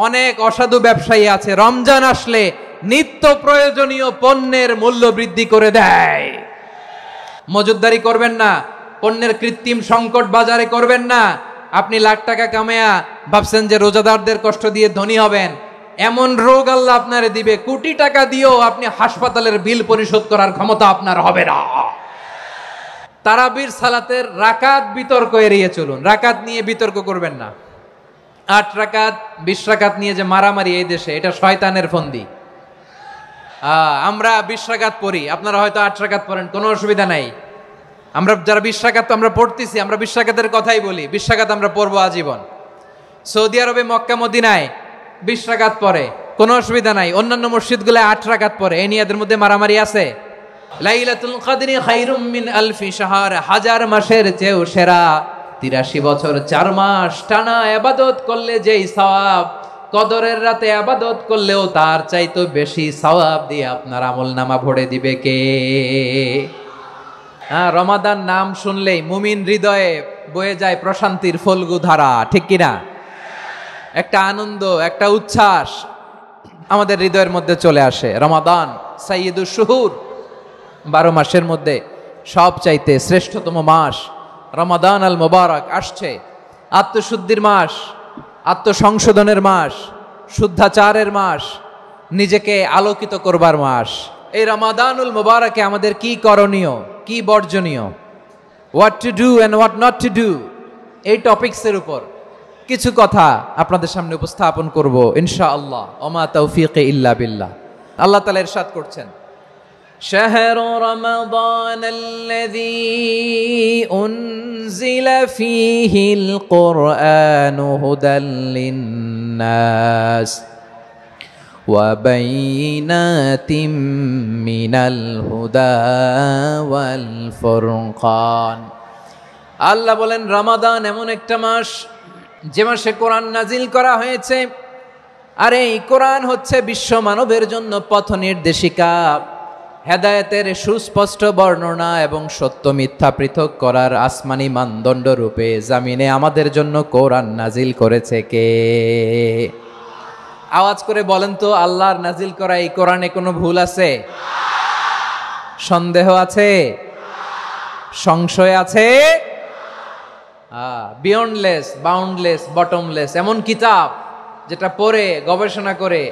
অনেক অসাধু ব্যবসায়ী আছে রমজান আসলে নিত্য প্রয়োজনীয় পণ্যের মূল্য বৃদ্ধি করে দেয়। মজুতদারি করবেন না, পণ্যের কৃত্রিম সংকট বাজারে করবেন না। আপনি লাখ টাকা কামায়া ভাবছেন যে রোজাদারদের কষ্ট দিয়ে ধনী হবেন, এমন রোগ আল্লাহ আপনারে দিবে, কোটি টাকা দিয়েও আপনি হাসপাতালের বিল পরিশোধ করার ক্ষমতা আপনার হবে না। তারাবির সালাতের রাকাত বিতর্ক এড়িয়ে চলুন, রাকাত নিয়ে বিতর্ক করবেন না। 8 রাকাত 20 রাকাত নিয়ে যে মারামারি এই দেশে, এটা শয়তানের ফন্দি। আমরা 20 রাকাত পড়ি, আপনারা হয়তো 8 রাকাত পড়েন, কোনো অসুবিধা নাই। আমরা যারা 20 রাকাত তো আমরা পড়তেছি, আমরা 20 রাকাতের কথাই বলি, 20 রাকাত আমরা পড়বো আজীবন। সৌদি আরবে মক্কা মদিনায় 20 রাকাত পড়ে, কোনো অসুবিধা নাই। অন্যান্য মসজিদগুলো 8 রাকাত পড়ে, এই নিয়ে এদের মধ্যে মারামারি আছে? লাইলাতুল কদরি খায়রুম মিন আলফি শাহর, 1000 মাসের চেয়েও সেরা। 83 বছর 4 মাস টানা ইবাদত করলে যেই সওয়াব, কদরের রাতে ইবাদত করলেও তার চাইতে বেশি সওয়াব দিয়ে আপনার আমলনামা ভরে দিবে কে? রমাদান নাম শুনলেই মুমিন হৃদয়ে বয়ে যায় প্রশান্তির ফল্গু ধারা, ঠিক কিনা? একটা আনন্দ, একটা উচ্ছ্বাস আমাদের হৃদয়ের মধ্যে চলে আসে। রমাদান সাইয়্যিদুশ শুহুর, 12 মাসের মধ্যে সব চাইতে শ্রেষ্ঠতম মাস রমাদান আল মুবারক আসছে। আত্মশুদ্ধির মাস, আত্মসংশোধনের মাস, শুদ্ধাচারের মাস, নিজেকে আলোকিত করবার মাস। এই রমাদানুল মুবারকে আমাদের কি করণীয়, কি বর্জনীয়, what to do and what not to do, এই টপিকসের উপর কিছু কথা আপনাদের সামনে উপস্থাপন করব ইনশাআল্লাহ। ওমা তাওফীকি ইল্লা বিল্লাহ। আল্লাহ তাআলা ইরশাদ করছেন, শাহরু রমাদান আল্লাযী উনজিলা ফীহিল কুরআনু হুদাল লিন্নাস ওয়া বাইনাতিম মিনাল হুদা ওয়াল ফুরকান। আল্লাহ বলেন রমাদান এমন একটা মাস যে মাসে কোরআন নাজিল করা হয়েছে। আর এই কোরআন হচ্ছে বিশ্ব মানবের জন্য পথ নির্দেশিকা, হেদায়েতের সুস্পষ্ট বর্ণনা এবং সত্য মিথ্যা পৃথক করার আসমানি মানদণ্ড রূপে জামিনে আমাদের জন্য কোরআন নাজিল করেছে কে? আওয়াজ করে বলেন তো, আল্লাহর নাজিল করা এই কোরআনে কোনো ভুল আছে? সন্দেহ আছে? সংশয় আছে? বিয়ন্ডলেস, বাউন্ডলেস, বটমলেস, এমন কিতাব যেটা পড়ে গবেষণা করে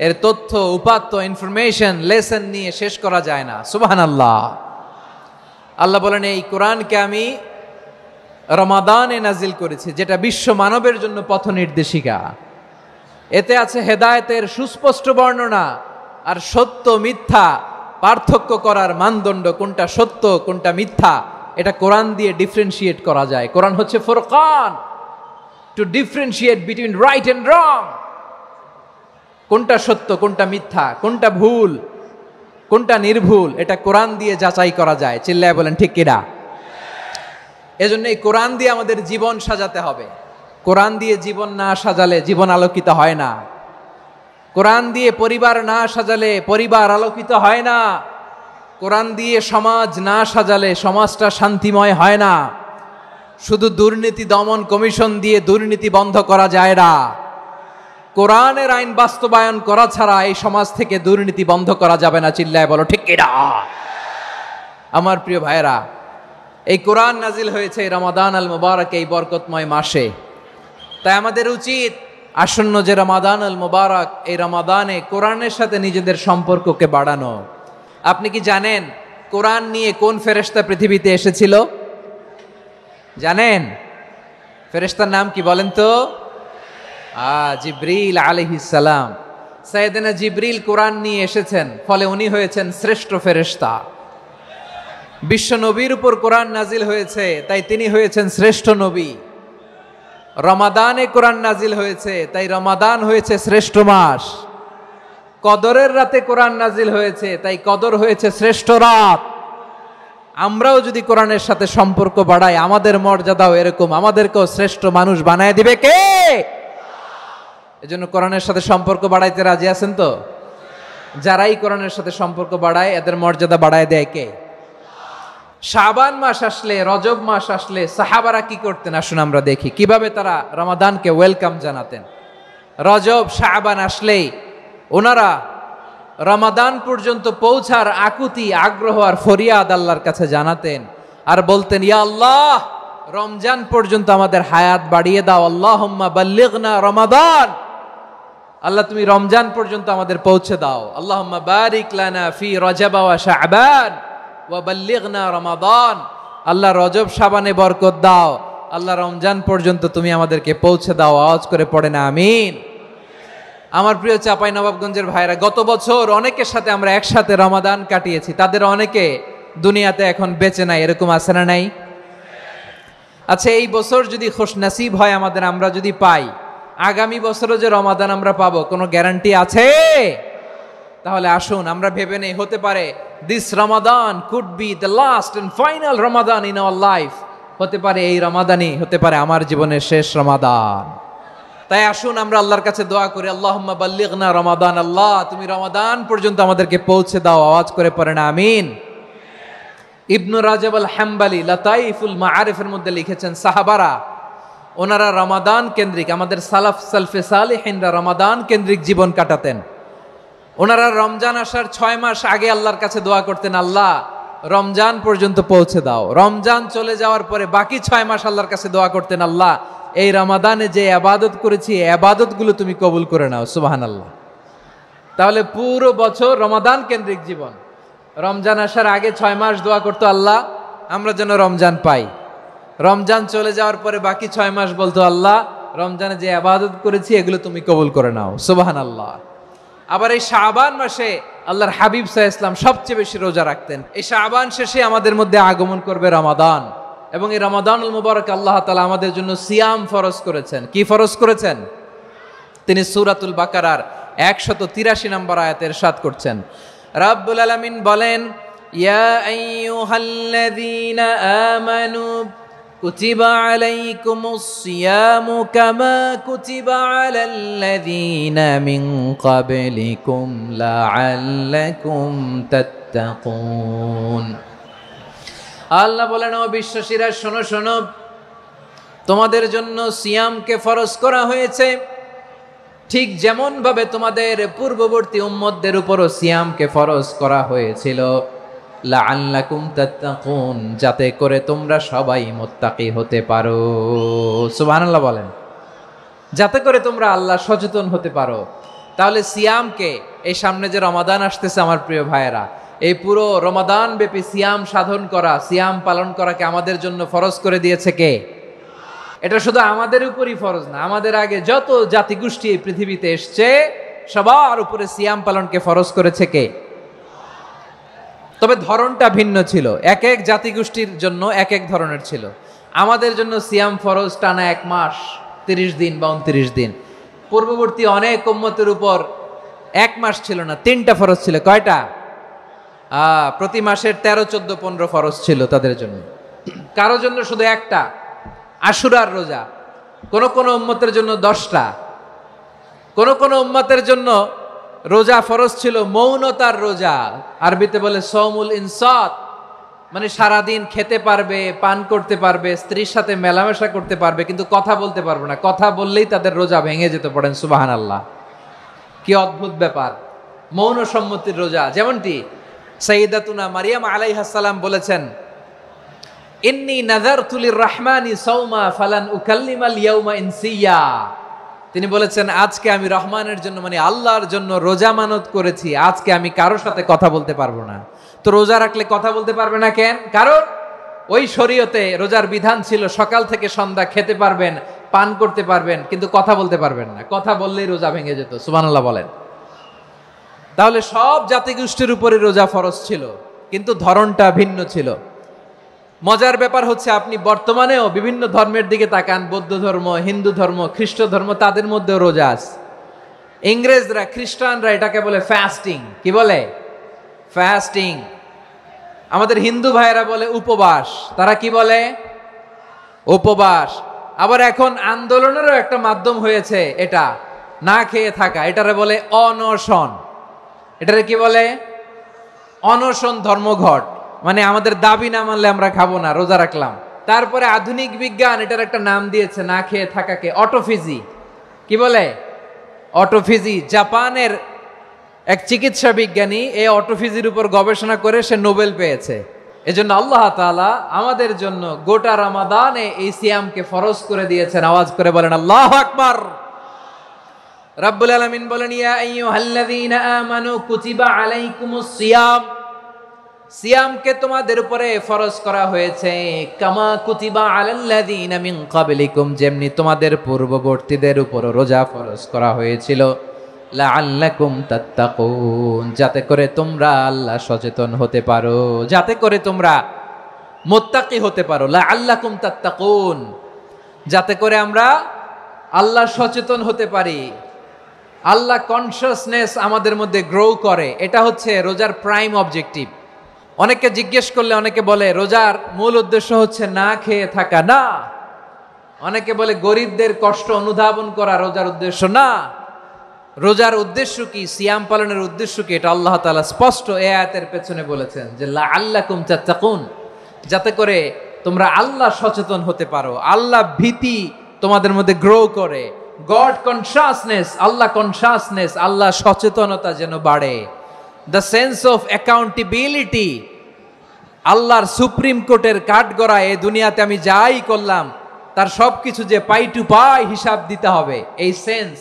এর তথ্য উপাত্ত ইনফরমেশন লেসন নিয়ে শেষ করা যায় না। সুবহানাল্লাহ। আল্লাহ বলেন এই কোরআনকে আমি রমাদানে নাজিল করেছি, যেটা বিশ্ব মানবের জন্য পথ নির্দেশিকা। এতে আছে হেদায়েতের সুস্পষ্ট বর্ণনা আর সত্য মিথ্যা পার্থক্য করার মানদণ্ড, কোনটা সত্য কোনটা মিথ্যা এটা কোরআন দিয়ে ডিফারেন্সিয়েট করা যায়। কোরআন হচ্ছে ফুরকান, to differentiate between right and wrong. কোনটা সত্য কোনটা মিথ্যা, কোনটা ভুল কোনটা নির্ভুল, এটা কোরআন দিয়ে যাচাই করা যায়। চিল্লায় বলেন ঠিক কিনা? এজন্য এই কোরআন দিয়ে আমাদের জীবন সাজাতে হবে। কোরআন দিয়ে জীবন না সাজালে জীবন আলোকিত হয় না। কোরআন দিয়ে পরিবার না সাজালে পরিবার আলোকিত হয় না। কোরআন দিয়ে সমাজ না সাজালে সমাজটা শান্তিময় হয় না। শুধু দুর্নীতি দমন কমিশন দিয়ে দুর্নীতি বন্ধ করা যায় না। কোরআনের আইন বাস্তবায়ন করা ছাড়া এই সমাজ থেকে দুর্নীতি বন্ধ করা যাবে না। চিল্লায় বলো ঠিক কিনা? আমার প্রিয় ভাইরা, এই কোরআন নাজিল হয়েছে রমাদান আল মুবারক, এই বরকতময় মাসে। তাই আমাদের উচিত আসন্ন যে রমাদান আল মুবারক, এই রমাদানে কোরআনের সাথে নিজেদের সম্পর্ককে বাড়ানো। আপনি কি জানেন কোরআন নিয়ে কোন ফেরেশতা পৃথিবীতে এসেছিল? জানেন ফেরেশতার নাম কি বলেন তো? জিবরিল আলাইহিস সালাম। সাইয়েদনা জিবরিল কোরআন নিয়ে এসেছেন, ফলে উনি হয়েছেন শ্রেষ্ঠ ফেরেশতা। বিশ্ব নবীর উপর কোরআন নাজিল হয়েছে, তাই তিনি হয়েছেন শ্রেষ্ঠ নবী। রমাদানে কোরআন নাজিল হয়েছে, তাই রমাদান হয়েছে শ্রেষ্ঠ মাস। কদরের রাতে কোরআন নাজিল হয়েছে, তাই কদর হয়েছে শ্রেষ্ঠ রাত। আমরাও যদি কোরআনের সাথে সম্পর্ক বাড়াই, আমাদের মর্যাদাও এরকম, আমাদেরকেও শ্রেষ্ঠ মানুষ বানায় দিবে কে? এজন্য কোরআনের সাথে সম্পর্ক বাড়াইতে রাজি আছেন তো? যারাই কোরআনের সাথে সম্পর্ক বাড়ায় এদের মর্যাদা বাড়ায় দেয় কে? শাবান মাস আসলে, রজব মাস আসলে সাহাবারা কি করতেন আসুন আমরা দেখি কিভাবে তারা রমাদানকে ওয়েলকাম জানাতেন। রজব শাবান আসলেই ওনারা রমাদান পর্যন্ত পৌঁছার আকুতি আগ্রহ আর ফরিয়াদ আল্লাহর কাছে জানাতেন আর বলতেন, ইয়া আল্লাহ, রমজান পর্যন্ত আমাদের হায়াত বাড়িয়ে দাও। আল্লাহুম্মা বাল্লিগনা রমাদান, আল্লাহ তুমি রমজান পর্যন্ত আমাদের পৌঁছে দাও। আল্লাহুম্মা বারিক লানা ফি রজব ওয়া শাবান ওয়া বাল্লিগনা রমাদান, আল্লাহ রজব শাবানে বরকত দাও, আল্লাহ রমজান পর্যন্ত তুমি আমাদেরকে পৌঁছে দাও। আওয়াজ করে পড়েন আমিন। আমার প্রিয় চাঁপাইনবাবগঞ্জের ভাইরা, গত বছর অনেকের সাথে আমরা একসাথে রমাদান কাটিয়েছি, তাদের অনেকে দুনিয়াতে এখন বেঁচে নাই, এরকম আছে না নাই? আচ্ছা, এই বছর যদি খুশনসিব হয় আমাদের, আমরা যদি পাই, আগামী বছরও যে রমাদান আমরা পাবো কোনো গ্যারান্টি আছে? তাহলে আসুন আমরা ভেবে নেই, হতে পারে this Ramadan could be the last and final Ramadan in our life. হতে পারে এই রমাদানই হতে পারে আমার জীবনের শেষ রমাদান। তাই আসুন আমরা আল্লাহর কাছে দোয়া করি, আল্লাহুম্মা বাল্লিগনা রমাদান, আল্লাহ তুমি রমাদান পর্যন্ত আমাদেরকে পৌঁছে দাও। আওয়াজ করে পড়েন আমিন। ইবনু রাজব আল হাম্বালি লাতাইফুল মাআরিফের মধ্যে লিখেছেন, সাহাবারা ওনারা রমাদান কেন্দ্রিক, আমাদের সালাফ সালফে সালেহিনরা রমাদান কেন্দ্রিক জীবন কাটাতেন। ওনারা রমজান আসার 6 মাস আগে আল্লাহর কাছে দোয়া করতেন, আল্লাহ রমজান পর্যন্ত পৌঁছে দাও। রমজান চলে যাওয়ার পরে বাকি 6 মাস আল্লাহর কাছে দোয়া করতেন, আল্লাহ এই রমাদানে যে ইবাদত করেছি ইবাদতগুলো তুমি কবুল করে নাও। সুবহানাল্লাহ। তাহলে পুরো বছর রমাদান কেন্দ্রিক জীবন। রমজান আসার আগে 6 মাস দোয়া করতো, আল্লাহ আমরা যেন রমজান পাই। রমজান চলে যাওয়ার পরে বাকি 6 মাস বলতো, আল্লাহ রমজানে যে ইবাদত করেছি এগুলো তুমি কবুল করে নাও। সুবহানাল্লাহ। আবার এই শাবান মাসে আল্লাহর হাবিব সাল্লাল্লাহু আলাইহি ওয়াসাল্লাম সবচেয়ে বেশি রোজা রাখতেন। এই শাবান শেষে আমাদের মধ্যে আগমন করবে রমাদান, এবং এই রমাদানুল মুবারক আল্লাহ তাআলা আমাদের জন্য সিয়াম ফরজ করেছেন। কি ফরজ করেছেন? তিনি সূরাতুল বাকারার 183 নম্বর আয়াতে ইরশাদ করছেন, রাব্বুল আলামিন বলেন, ইয়া আইয়ুহাল্লাযীনা আমানু কুতিবা আলাইকুমুস সিয়ামু কামা কুতিবা আলাল্লাযীনা মিন ক্বাবলিকুম লাআল্লাকুম তাত্তাকুন। আল্লাহ বলেন, ও বিশ্বাসীরা শোনো শোনো, তোমাদের জন্য সিয়ামকে ফরজ করা হয়েছে, ঠিক যেমন ভাবে তোমাদের পূর্ববর্তী উম্মতদের উপরও সিয়ামকে ফরজ করা হয়েছিল, লাআল্লাকুম তাত্তাকুন, যাতে করে তোমরা সবাই মুত্তাকি হতে পারো। সুবহানাল্লাহ বলেন, যাতে করে তোমরা আল্লাহ সচেতন হতে পারো। তাহলে সিয়ামকে, এই সামনে যে রমাদান আসতেছে আমার প্রিয় ভাইয়েরা, এই পুরো রমাদান ব্যাপী সিয়াম সাধন করা, সিয়াম পালন করাকে আমাদের জন্য ফরজ করে দিয়েছে কে? এটা শুধু আমাদের উপরই ফরজ না, আমাদের আগে যত জাতিগোষ্ঠী এই পৃথিবীতে এসছে সবার উপরে সিয়াম পালনকে ফরজ করেছে কে? তবে ধরনটা ভিন্ন ছিল, এক এক জাতিগোষ্ঠীর জন্য এক এক ধরনের ছিল। আমাদের জন্য সিয়াম ফরজ টানা 1 মাস 30 দিন বা 29 দিন। পূর্ববর্তী অনেক উম্মতের উপর 1 মাস ছিল না, 3টা ফরজ ছিল। কয়টা? প্রতি মাসের 13, 14, 15 ফরজ ছিল তাদের জন্য। কারো জন্য শুধু একটা, আশুরার রোজা। কোন কোন উম্মতের জন্য 10টা। কোন কোন উম্মতের জন্য রোজা ফরজ ছিল মৌনতার রোজা, আরবিতে বলে সৌমুল ইনসাত, মানে সারাদিন খেতে পারবে, পান করতে পারবে, স্ত্রীর সাথে মেলামেশা করতে পারবে, কিন্তু কথা বলতে পারবে না। কথা বললেই তাদের রোজা ভেঙে যেত। পড়েন সুবহানাল্লাহ। কি অদ্ভুত ব্যাপার, মৌন সম্মতির রোজা। যেমনটি সাইয়্যিদাতুনা মারিয়াম আলাইহাস সালাম বলেছেন, ইন্নী নাযারতু লির-রাহমানি সাওমা ফালান উকাল্লিমাল ইয়াওমা ইনসিয়া। তিনি বলেছেন, আজকে আমি রহমানের জন্য, মানে আল্লাহর জন্য রোজা মানত করেছি, আজকে আমি কারোর সাথে কথা বলতে পারবো না। তো রোজা রাখলে কথা বলতে পারবে না কেন? কারণ ওই শরীয়তে রোজার বিধান ছিল সকাল থেকে সন্ধ্যা খেতে পারবেন, পান করতে পারবেন, কিন্তু কথা বলতে পারবেন না। কথা বললেই রোজা ভেঙে যেত। সুবহানাল্লাহ বলেন। তাহলে সব জাতিগোষ্ঠীর উপরে রোজা ফরজ ছিল, কিন্তু ধরনটা ভিন্ন ছিল। মজার ব্যাপার হচ্ছে, আপনি বর্তমানেও বিভিন্ন ধর্মের দিকে তাকান, বৌদ্ধ ধর্ম, হিন্দু ধর্ম, খ্রিস্ট ধর্ম, তাদের মধ্যেও রোজা আছে। ইংরেজরা, খ্রিস্টানরা এটাকে বলে ফাস্টিং। কি বলে? ফাস্টিং। আমাদের হিন্দু ভাইয়েরা বলে উপবাস। তারা কি বলে? উপবাস। আবার এখন আন্দোলনেরও একটা মাধ্যম হয়েছে এটা, না খেয়ে থাকা। এটারে বলে অনশন। এটারে কি বলে? অনশন ধর্মঘট। মানে আমাদের দাবি না মানলে আমরা খাবো না, রোজা রাখলাম। তারপরে আধুনিক বিজ্ঞান এটার একটা নাম দিয়েছে না খেয়ে থাকাকে, অটোফিজি। কি বলে? অটোফিজি, জাপানের এক চিকিৎসা বিজ্ঞানী এই অটোফিজির উপর গবেষণা করে সে নোবেল পেয়েছে। এজন্য আল্লাহ তাআলা আমাদের জন্য গোটা রমাদানে এই সিয়ামকে ফরজ করে দিয়েছেন। আওয়াজ করে বলেন আল্লাহু আকবার। রাব্বুল আলামিন বলেন, ইয়া আইয়ুহাল্লাযীনা আমানু কুতিবা আলাইকুমুস সিয়াম, সিয়ামকে তোমাদের উপরে ফরজ করা হয়েছে, কামা কুতিবা আলাল্লাযীনা মিন ক্বাবলিকুম, যেমনি তোমাদের পূর্ববর্তীদের উপর রোজা ফরজ করা হয়েছিল, লাআল্লাকুম তাত্তাকুন, যাতে করে তোমরা আল্লাহ সচেতন হতে পারো, যাতে করে তোমরা মুত্তাকি হতে পারো। লাআল্লাকুম তাত্তাকুন, যাতে করে আমরা আল্লাহ সচেতন হতে পারি, আল্লাহ কনসিয়াসনেস আমাদের মধ্যে গ্রো করে। এটা হচ্ছে রোজার প্রাইম অবজেক্টিভ। অনেকে জিজ্ঞেস করলে অনেকে বলে রোজার মূল উদ্দেশ্য হচ্ছে না খেয়ে থাকা। না। অনেকে বলে গরিবদের কষ্ট অনুধাবন করা রোজার উদ্দেশ্য। না। রোজার উদ্দেশ্য কি, সিয়াম পালনের উদ্দেশ্য কি, এটা আল্লাহ তাআলা স্পষ্ট এই আয়াতের পেছনে বলেছেন যে লাআল্লাকুম তাত্তাকুন, যাতে করে তোমরা আল্লাহ সচেতন হতে পারো, আল্লাহ ভীতি তোমাদের মধ্যে গ্রো করে, গড কনসিয়াসনেস, আল্লাহ কনসিয়াসনেস, আল্লাহ সচেতনতা যেন বাড়ে, দ্য সেন্স অফ অ্যাকাউন্টেবিলিটি, আল্লাহর সুপ্রিম কোর্টের কাঠগড়া এই দুনিয়াতে আমি যাই করলাম তার সবকিছু যে পাই টু পাই হিসাব দিতে হবে, এই sense,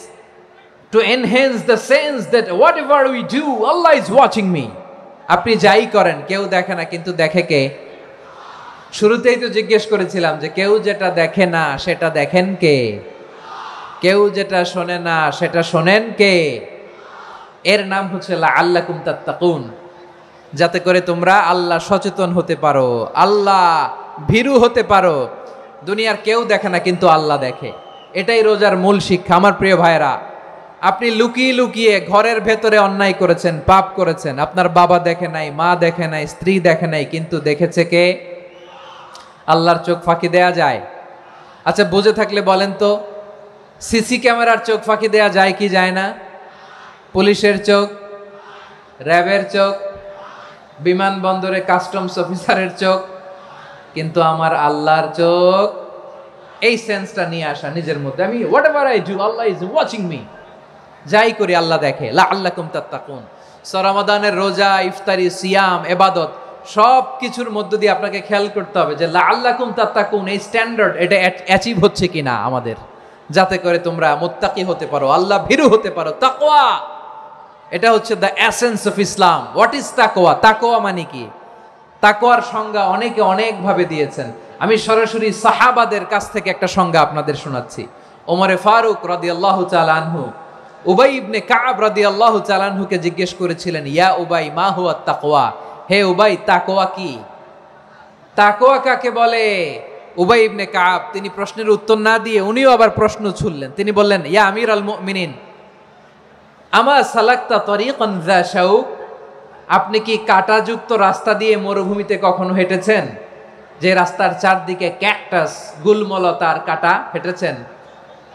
to enhance the sense that whatever we do, Allah is watching me. আপনি যাই করেন কেউ দেখে না, কিন্তু দেখে কে? শুরুতেই তো জিজ্ঞেস করেছিলাম যে কেউ যেটা দেখে না সেটা দেখেন কে? কেউ যেটা শোনে না সেটা শোনেন কে? এর নাম হচ্ছে লাআল্লাকুম তাত্তাকুন, যাতে করে তোমরা আল্লাহ সচেতন হতে পারো, আল্লাহ ভীরু হতে পারো। দুনিয়ার কেউ দেখে না, কিন্তু আল্লাহ দেখে। এটাই রোজার মূল শিক্ষা। আমার প্রিয় ভাইরা, আপনি লুকিয়ে লুকিয়ে ঘরের ভেতরে অন্যায় করেছেন, পাপ করেছেন, আপনার বাবা দেখে নাই, মা দেখে নাই, স্ত্রী দেখে নাই, কিন্তু দেখেছে কে? আল্লাহর চোখ ফাঁকি দেয়া যায়? আচ্ছা, বুঝে থাকলে বলেন তো, সিসি ক্যামেরার চোখ ফাঁকি দেয়া যায় কি যায় না? পুলিশের চোখ, র্যাবের চোখ, বিমানবন্দরে কাস্টমস অফিসারের চোখ, কিন্তু আমার আল্লাহর চোখ। এই সেন্সটা নিয়ে আসা নিজের মধ্যে, আমি what ever I do Allah is watching me, যাই করি আল্লাহ দেখে। লাআল্লাকুম তাত্তাকুন। রমাদানের রোজা, ইফতারি, সিয়াম, ইবাদত সব কিছুর মধ্য দিয়ে আপনাকে খেয়াল করতে হবে যে লাআল্লাকুম তাত্তাকুন এই স্ট্যান্ডার্ড এটা অ্যাচিভ হচ্ছে কিনা আমাদের, যাতে করে তোমরা মুত্তাকি হতে পারো, আল্লাহ ভীরু হতে পারো। তাকওয়া, এটা হচ্ছে the essence of Islam. What is তাকওয়া? তাকওয়া মানে কি? তাকওয়ার সংজ্ঞা অনেকে অনেক ভাবে দিয়েছেন। আমি সরাসরি সাহাবাদের কাছ থেকে একটা সংজ্ঞা আপনাদের শোনাচ্ছি। ওমরে ফারুক রাদিয়াল্লাহু তাআলা আনহু উবাই ইবনে কাব রাদিয়াল্লাহু তাআলা আনহুকে জিজ্ঞেস করেছিলেন, ইয়া উবাই মা হুয়া তাকওয়া, হে উবাই তাকওয়া কি? তাকওয়া কাকে বলে? উবাই ইবনে কাব তিনি প্রশ্নের উত্তর না দিয়ে উনিও আবার প্রশ্ন ছুড়লেন। তিনি বললেন, ইয়া আমিরাল মুমিনিন, আমা সালাকতা তরিকান যা শাউক, আপনি কি কাঁটাযুক্ত রাস্তা দিয়ে মরুভূমিতে কখনো হেঁটেছেন? যে রাস্তার চারদিকে ক্যাকটাস, গুলমলতার কাঁটা, হেঁটেছেন?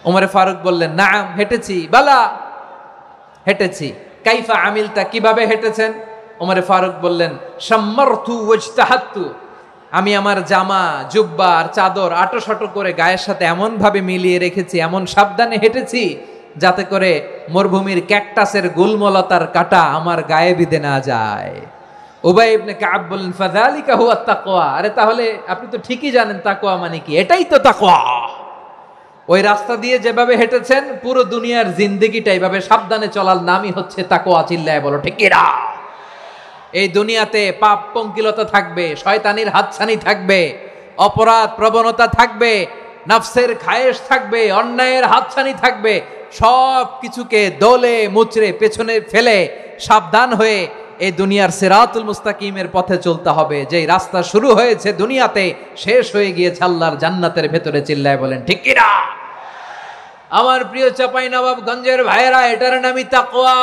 ওমরে ফারুক বললেন, নাম, হেঁটেছি। বালা, হেঁটেছি। কাইফা আমিলতা, কিভাবে হেঁটেছেন? ওমরে ফারুক বললেন, শাম্মারতু ওয়াজতাহাতু, আমি আমার জামা, জুব্বা আর চাদর আটোসাটো করে গায়ের সাথে এমন ভাবে মিলিয়ে রেখেছি, এমন সাবধানে হেঁটেছি যাতে করে মরুভূমির ক্যাকটাসের গুলমলতার কাঁটা আমার গায়ে বিঁধে না যায়। উবাই ইবনে কাব বললেন, ফাযালিকা হুয়া তাকওয়া, আরে তাহলে আপনি তো ঠিকই জানেন তাকওয়া মানে কি, এটাই তো তাকওয়া। ওই রাস্তা দিয়ে যেভাবে হেঁটেছেন পুরো দুনিয়ার জিন্দেগিটা এইভাবে সাবধানে চলার নামই হচ্ছে তাকওয়া। চিল্লায় বলো ঠিক কিনা? এই দুনিয়াতে পাপ পঙ্কিলতা থাকবে, শয়তানির হাতছানি থাকবে, অপরাধ প্রবণতা থাকবে, নফসের খায়েশ থাকবে, অন্যায়ের হাতছানি থাকবে, সব কিছুকে দোলে মুচড়ে পেছনে ফেলে সাবধান হয়ে এই দুনিয়ার সিরাতুল মুস্তাকিমের পথে চলতে হবে। যেই রাস্তা শুরু হয়েছে দুনিয়াতে, শেষ হয়ে গিয়েছে আল্লাহর জান্নাতের ভেতরে। চিল্লায় বলেন ঠিক কিনা? আমার প্রিয় চাঁপাইনবাবগঞ্জের ভাইয়েরা, এটার নামই তাকওয়া।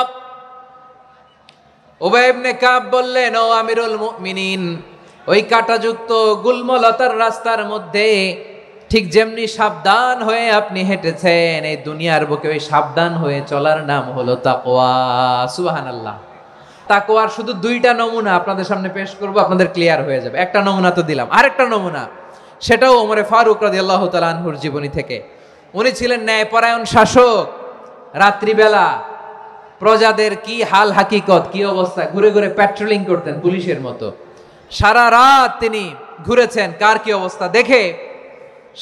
উবাই ইবনে কাব বললেন, ও আমিরুল মুমিনিন, ওই কাঁটাযুক্ত গুলমলতার রাস্তার মধ্যে ঠিক যেমনি সাবধান হয়ে আপনি হেঁটেছেন, এই দুনিয়ার বুকে ওই সাবধান হয়ে চলার নাম হলো তাকওয়া। সুবহানাল্লাহ। তাকওয়ার শুধু দুইটা নমুনা আপনাদের সামনে পেশ করব, আপনাদের ক্লিয়ার হয়ে যাবে। একটা নমুনা তো দিলাম, আরেকটা নমুনা, সেটাও ওমরে ফারুক রাদিয়াল্লাহু তাআলা আনহুর জীবনী থেকে। উনি ছিলেন ন্যায়পরায়ণ শাসক, রাত্রিবেলা প্রজাদের কি হাল হাকিকত, কি অবস্থা, ঘুরে ঘুরে প্যাট্রোলিং করতেন পুলিশের মতো। সারা রাত তিনি ঘুরেছেন কার কি অবস্থা দেখে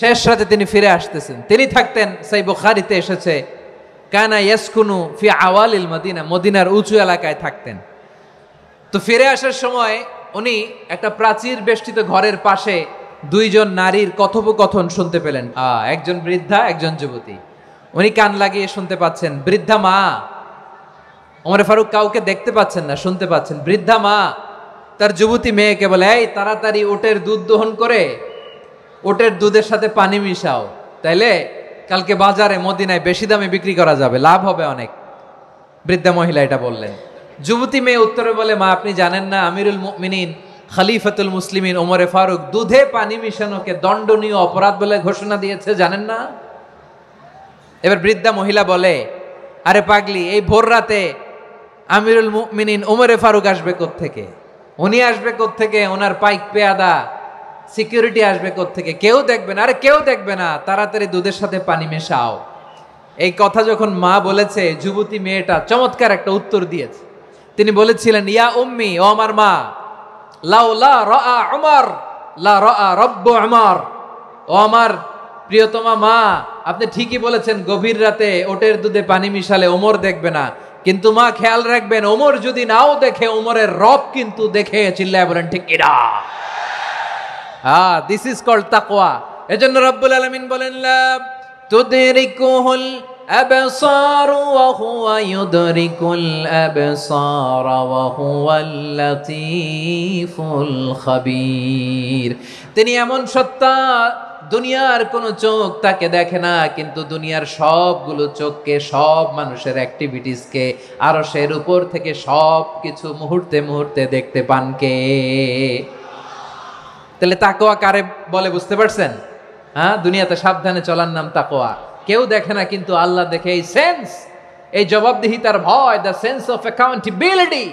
শেষ রাতে তিনি ফিরে আসতেছেন। তিনি থাকতেন, সেই বুখারীতে এসেছে, কানা ইয়াসকুনু ফি আওয়ালিল মদিনা, মদিনার উঁচু এলাকায় থাকতেন। তো ফিরে আসার সময় উনি একটা প্রাচীর বেষ্টিত ঘরের পাশে দুইজন নারীর কথোপকথন শুনতে পেলেন। একজন বৃদ্ধা, একজন যুবতী। উনি কান লাগিয়ে শুনতে পাচ্ছেন। বৃদ্ধা মা, ওমর ফারুক কাউকে দেখতে পাচ্ছেন না, শুনতে পাচ্ছেন। বৃদ্ধা মা তার যুবতী মেয়েকে বলে, এই তাড়াতাড়ি ওটের দুধ দহন করে ওটের দুধের সাথে পানি মিশাও, তাইলে কালকে বাজারে মদিনায় বেশি দামে বিক্রি করা যাবে, লাভ হবে অনেক। বৃদ্ধা মহিলা এটা বললেন। যুবতী মেয়ে উত্তরে বলে, মা আপনি জানেন না আমিরুল মুমিনিন খলিফাতুল মুসলিমিন ওমরে ফারুক দুধে পানি মিশানোকে দণ্ডনীয় অপরাধ বলে ঘোষণা দিয়েছে, জানেন না? এবার বৃদ্ধা মহিলা বলে, আরে পাগলি, এই ভোর রাতে আমিরুল মুমিনিন ওমরে ফারুক আসবে কোত্থেকে? উনি আসবে কোত্থেকে? ওনার পাইক পেয়াদা সিকিউরিটি আসবে কোত্থেকে? কেউ দেখবে না। আরে কেউ দেখবে না, তাড়াতাড়ি দুধের সাথে পানি মেশাও। এই কথা যখন মা বলেছে, যুবতী মেয়েটা চমৎকার একটা উত্তর দিয়েছে। তিনি বলেছিলেন, ইয়া উম্মি, ও আমার মা, লাউলা রাআ উমর লা রাআ রব্বু উমর। ও আমার প্রিয়তমা মা, আপনি ঠিকই বলেছেন, গভীর রাতে ওটের দুধে পানি মিশালে ওমর দেখবে না, কিন্তু মা খেয়াল রাখবেন, ওমর যদি নাও দেখে, ওমরের রব কিন্তু দেখে। চিল্লায় বলেন ঠিক কিনা? দিস ইজ কল্ড তাকওয়া। এজন্য রব্বুল আলামিন বলেন, লা তুদরিকুহুল আবসার ওয়া হুয়া ইউদরিকুল আবসার ওয়া হুয়াল লাতীফুল খাবীর। তিনি এমন সত্তা, দুনিয়ার কোন চোখ তাকে দেখে না, কিন্তু দুনিয়ার সবগুলো চোখকে, সব মানুষের অ্যাক্টিভিটিসকে আরশের উপর থেকে সব কিছু মুহূর্তে মুহূর্তে দেখতে পান কে? তাহলে তাকওয়া কারে বলে বুঝতে পারছেন? দুনিয়াতে সাবধানে চলার নাম তাকওয়া। কেউ দেখে না, কিন্তু আল্লাহ দেখে। এই সেন্স, এই জবাবদিহিতার ভয়, দ্য সেন্স অফ অ্যাকাউন্টেবিলিটি,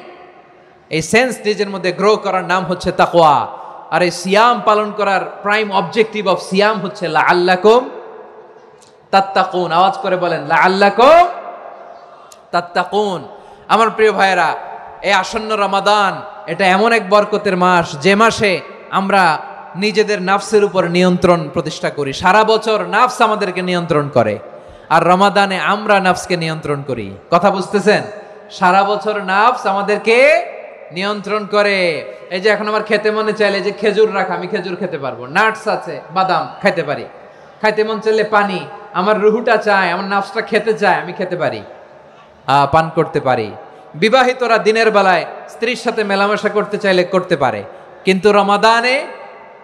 এই সেন্স নিজের মধ্যে গ্রো করার নাম হচ্ছে তাকওয়া। আর এই সিয়াম পালন করার প্রাইম অবজেক্টিভ অফ সিয়াম হচ্ছে লাআল্লাকুম তাত্তাকুন। আওয়াজ করে বলেন, লাআল্লাকুম তাত্তাকুন। আমার প্রিয় ভাইয়েরা, এই আসন্ন রমাদান, এটা এমন এক বরকতের মাস, যে মাসে আমরা নিজেদের নাফসের উপর নিয়ন্ত্রণ প্রতিষ্ঠা করি। সারা বছর নাফস আমাদেরকে নিয়ন্ত্রণ করে, আর রমাদানে আমরা নাফসকে নিয়ন্ত্রণ করি। কথা বুঝতেছেন? সারা বছর নাফস আমাদেরকে নিয়ন্ত্রণ করে। এই যে এখন আমার খেতে মনে চাইলে যে খেজুর রাখা, আমি খেজুর খেতে পারবো। নাটস আছে, বাদাম খাইতে পারি। খাইতে মন চাইলে পানি, আমার রুহুটা চায়, আমার নাফসটা খেতে চায়, আমি খেতে পারি, পান করতে পারি। বিবাহিতরা দিনের বেলায় স্ত্রীর সাথে মেলামেশা করতে চাইলে করতে পারে, কিন্তু রমাদানে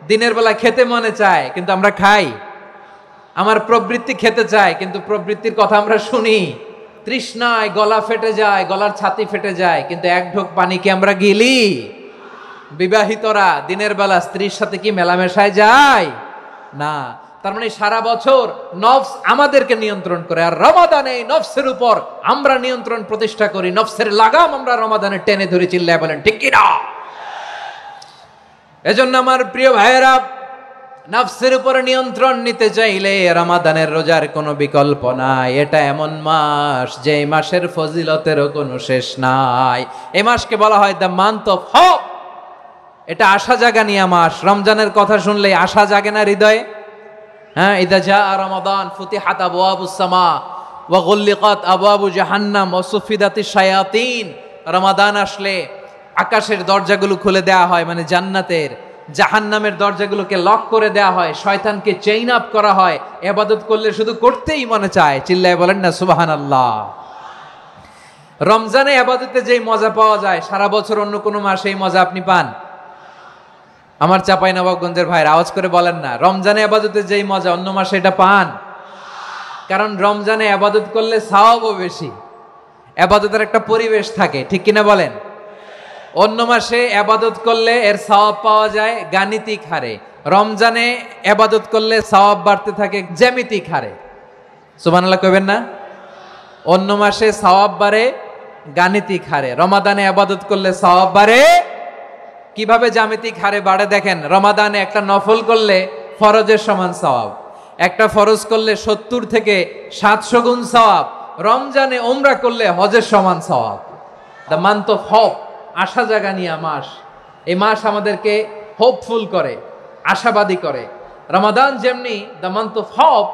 দিনের বেলায় খেতে মনে চায়, কিন্তু আমরা খাই। আমার প্রবৃত্তি খেতে চায়, কিন্তু প্রবৃত্তির কথা আমরা শুনি। তৃষ্ণায় গলা ফেটে যায়, গলার ছাতি ফেটে যায়, কিন্তু এক ঢোক পানিকে আমরা গিলি। বিবাহিতরা দিনের বেলা স্ত্রীর সাথে কি মেলামেশায় যায়? না। তার মানে সারা বছর নফস আমাদেরকে নিয়ন্ত্রণ করে, আর রমাদানে নফসের উপর আমরা নিয়ন্ত্রণ প্রতিষ্ঠা করি। নফসের লাগাম আমরা রমাদানে টেনে ধরে। চিল্লায় বলেন ঠিক কি না? এজন্য আমার প্রিয় ভাইয়েরা, নফসের উপর নিয়ন্ত্রণ নিতে চাইলে রমাদানের রোজার কোনো বিকল্প নাই। এটা এমন মাস, যে মাসের ফজিলতেরও কোনো শেষ নাই। এই মাসকে বলা হয় দ্য মান্থ অফ হোপ। এটা আশা জাগানিয়া মাস। রমজানের কথা শুনলে আশা জাগে না হৃদয়ে? হ্যাঁ, ইদা জাআ রমাদান ফুতিহাত আবওয়াবুস সামা ওয়া গুল্লিকাত আবওয়াবু জাহান্নাম ওয়া সুফিদাতিশ শায়াতিন। রমাদান আসলে আকাশের দরজাগুলো খুলে দেওয়া হয়, মানে জান্নাতের। জাহান্নামের দরজাগুলোকে লক করে দেওয়া হয়, শয়তানকে চেইন আপ করা হয়। ইবাদত করলে শুধু করতেই মনে চায়। চিল্লায় বলেন না সুবহানাল্লাহ। রমজানে ইবাদতে যেই মজা পাওয়া যায়, সারা বছর অন্য কোনো মাসে এই মজা আপনি পান? আমার চাঁপাইনবাবগঞ্জের ভাইরা আওয়াজ করে বলেন না, রমজানে ইবাদতে যেই মজা অন্য মাসে এটা পান? কারণ রমজানে ইবাদত করলে সওয়াবও বেশি, ইবাদতের একটা পরিবেশ থাকে, ঠিক কিনা বলেন? অন্য মাসে ইবাদত করলে এর সওয়াব পাওয়া যায় গাণিতিক হারে, রমজানে ইবাদত করলে সওয়াব বাড়তে থাকে জ্যামিতিক হারে। সুবহানাল্লাহ কইবেন না? অন্য মাসে সওয়াব বাড়ে গাণিতিক হারে, রমাদানে ইবাদত করলে সওয়াব বাড়ে কিভাবে? জ্যামিতিক হারে বাড়ে। দেখেন, রমাদানে একটা নফল করলে ফরজের সমান সওয়াব, একটা ফরজ করলে 70 থেকে 700 গুণ সওয়াব, রমজানে ওমরা করলে হজের সমান সওয়াব। দ্য মান্থ অফ হোপ, আশা জাগানিয়া মাস। এই মাস আমাদেরকে হোপফুল করে, আশাবাদী করে। রমাদান যেমনি দ্য মান্থ অফ হোপ,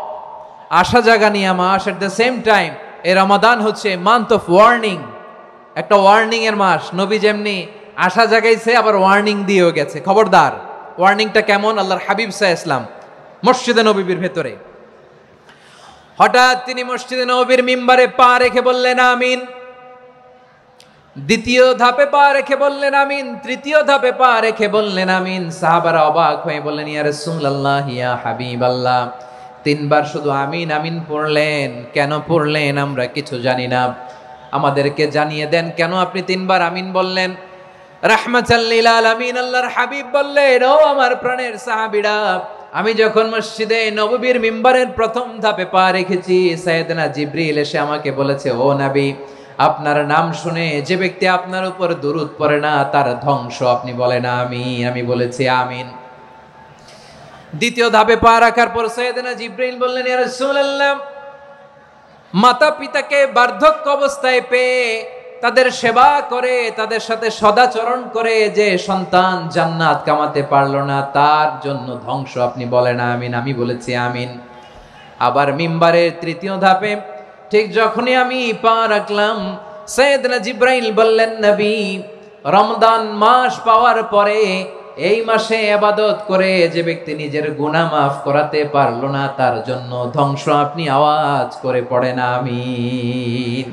আশা জাগানিয়া মাস, এট দ্য সেম টাইম এই রমাদান হচ্ছে মান্থ অফ ওয়ার্নিং, একটা ওয়ার্নিং এর মাস। নবী যেমনি আশা জাগাইছে আবার ওয়ার্নিং দিয়েও গেছে, খবরদার। ওয়ার্নিংটা কেমন? আল্লাহর হাবিব সাল্লাল্লাহু আলাইহি ওয়াসাল্লাম মসজিদে নববীর ভেতরে হঠাৎ তিনি মসজিদে নববীর মিম্বারে পা রেখে বললেন আমিন। দ্বিতীয় ধাপে পা রেখে বললেন আমিন, তৃতীয় ধাপে পা রেখে বললেন আমিন। সাহাবারা অবাক হয়ে বললেন ইয়া রাসূলুল্লাহ, ইয়া হাবিবাল্লাহ, তিনবার শুধু আমিন আমিন পড়লেন, কেন পড়লেন আমরা কিছু জানি না, আমাদেরকে জানিয়ে দেন কেন আপনি তিনবার আমিন বললেন। রাহমাতাল লিল আলামিন আল্লাহর হাবিব বললেন, ও আমার প্রাণের সাহাবীরা, আমি যখন মসজিদে নববীর মিম্বারের প্রথম ধাপে পা রেখেছি, সাইয়েদনা জিবরিল এসে আমাকে বলেছে, ও নবী, আপনার নাম শুনে যে ব্যক্তি আপনার উপর দুরূদ পড়ে না তার ধ্বংস। আপনি বলেন আমিন। আমি বলেছি আমিন। দ্বিতীয় ধাপে পা রাখার পর সাইয়েদনা জিবরিল বললেন, ইয়া রাসূলুল্লাহ, মাতা পিতাকে বার্ধক্য অবস্থায় পেয়ে তাদের সেবা করে, তাদের সাথে সদাচরণ করে যে সন্তান জান্নাত কামাতে পারলো না তার জন্য ধ্বংস। আপনি বলেন আমিন। আমি বলেছি আমিন। আবার মিম্বারের তৃতীয় ধাপে ঠিক যখনই আমি পা রাখলাম, সাইয়েদনা জিবরাইল বললেন, নবী, রমজান মাস পাওয়ার পরে এই মাসে ইবাদত করে যে ব্যক্তি নিজের গুনাহ মাফ করাতে পারলো না তার জন্য ধ্বংস। আপনি আওয়াজ করে পড়েন আমিন।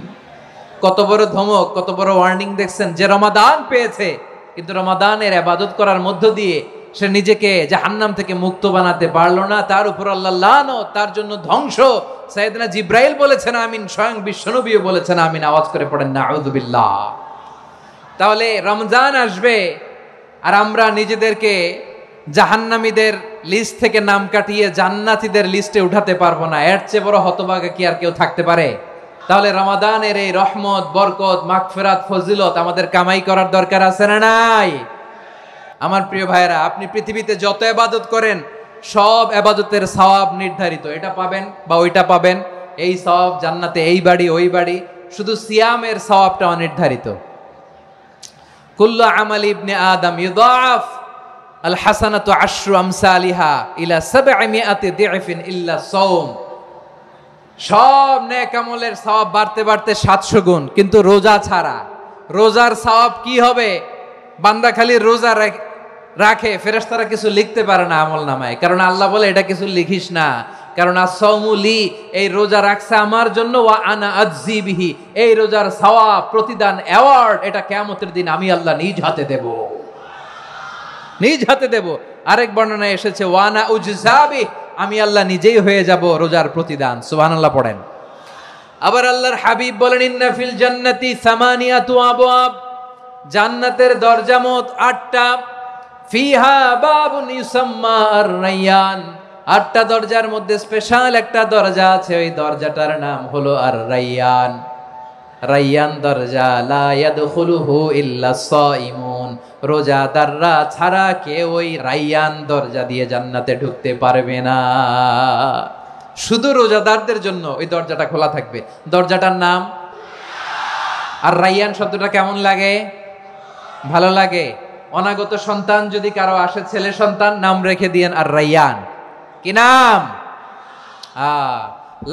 কত বড় ধমক, কত বড় ওয়ার্নিং দেখছেন। যে রমাদান পেয়েছে কিন্তু রমাদানের ইবাদত করার মধ্য দিয়ে সে নিজেকে জাহান্নাম থেকে মুক্ত বানাতে পারলো না, তার উপর আল্লাহ লানত, তার জন্য ধ্বংস। সাইয়েদনা জিবরাইল বলেছেন আমিন, স্বয়ং বিশ্বনবীও বলেছেন আমিন। আওয়াজ করে পড়েন নাউযুবিল্লাহ। তাহলে রমজান আসবে আর আমরা নিজেদেরকে জাহান্নামীদের লিস্ট থেকে নাম কাটিয়ে জান্নাতীদের লিস্টে উঠাতে পারবো না। এর চেয়ে বড় হতভাগা কি আর কেউ থাকতে পারে? তাহলে রমাদানের এই রহমত, বরকত, মাগফিরাত, ফজিলত আমাদের কামাই করার দরকার আছে না নাই? আমার প্রিয় ভাইরা, আপনি পৃথিবীতে যত ইবাদত করেন সব ইবাদতের সওয়াব নির্ধারিত। এটা পাবেন বা ওইটা পাবেন, এই সওয়াব জান্নাতে, এই বাড়ি ওই বাড়ি। শুধু সিয়ামের সওয়াবটা অনির্ধারিত। কুল্লু আমালি ইবনে আদম ইউদাফ আল হাসানাতু আশরু আমসালিহা ইলা 700 দি'ফিন ইল্লা সাওম। সব নেক আমলের সওয়াব বাড়তে বাড়তে 700 গুণ, কিন্তু রোজা ছাড়া। রোজার সওয়াব কি হবে? বান্দা খালি রোজা রাখে, ফেরেশতারা কিছু লিখতে পারে না আমল নামায়, কারণ আল্লাহ বলে এটা কিছু লিখিস না, কারণ আস-সাওমু লি, এই রোজা রাখছে আমার জন্য, ওয়া আনা আজজি বিহি, এই রোজার সওয়াব, প্রতিদান, অ্যাওয়ার্ড এটা কিয়ামতের দিন আমি আল্লাহ নিজ হাতে দেব, নিজ হাতে দেব। আরেক বর্ণনায় এসেছে ওয়া আনা উজজা বিহি, আমি আল্লাহ নিজেই হয়ে যাব রোজার প্রতিদান। সুবহানাল্লাহ পড়েন। আবার আল্লাহর হাবিব বলেন, ইন্না ফিল জান্নাতি সামানিয়াতু আবওয়াব, জান্নাতের দরজা মোট 8টা। ফিহা বাবুন ইউসাম্মা আর-রায়্যান, 8টা দরজার মধ্যে স্পেশাল একটা দরজা আছে, ওই দরজাটার নাম হলো আর-রায়্যান। রায়্যান দরজা, লা ইয়াদখুলুহু ইল্লা সাইমুন, রোজাদাররা ছাড়া কেউ ওই রায়্যান দরজা দিয়ে জান্নাতে ঢুকতে পারবে না। শুধু রোজাদারদের জন্য ওই দরজাটা খোলা থাকবে। দরজাটার নাম আর রায়্যান। শব্দটা কেমন লাগে? ভালো লাগে। অনাগত সন্তান যদি কারো আসে, ছেলে সন্তান, নাম রেখে দিয়েন আর রায়্যান। কি নাম?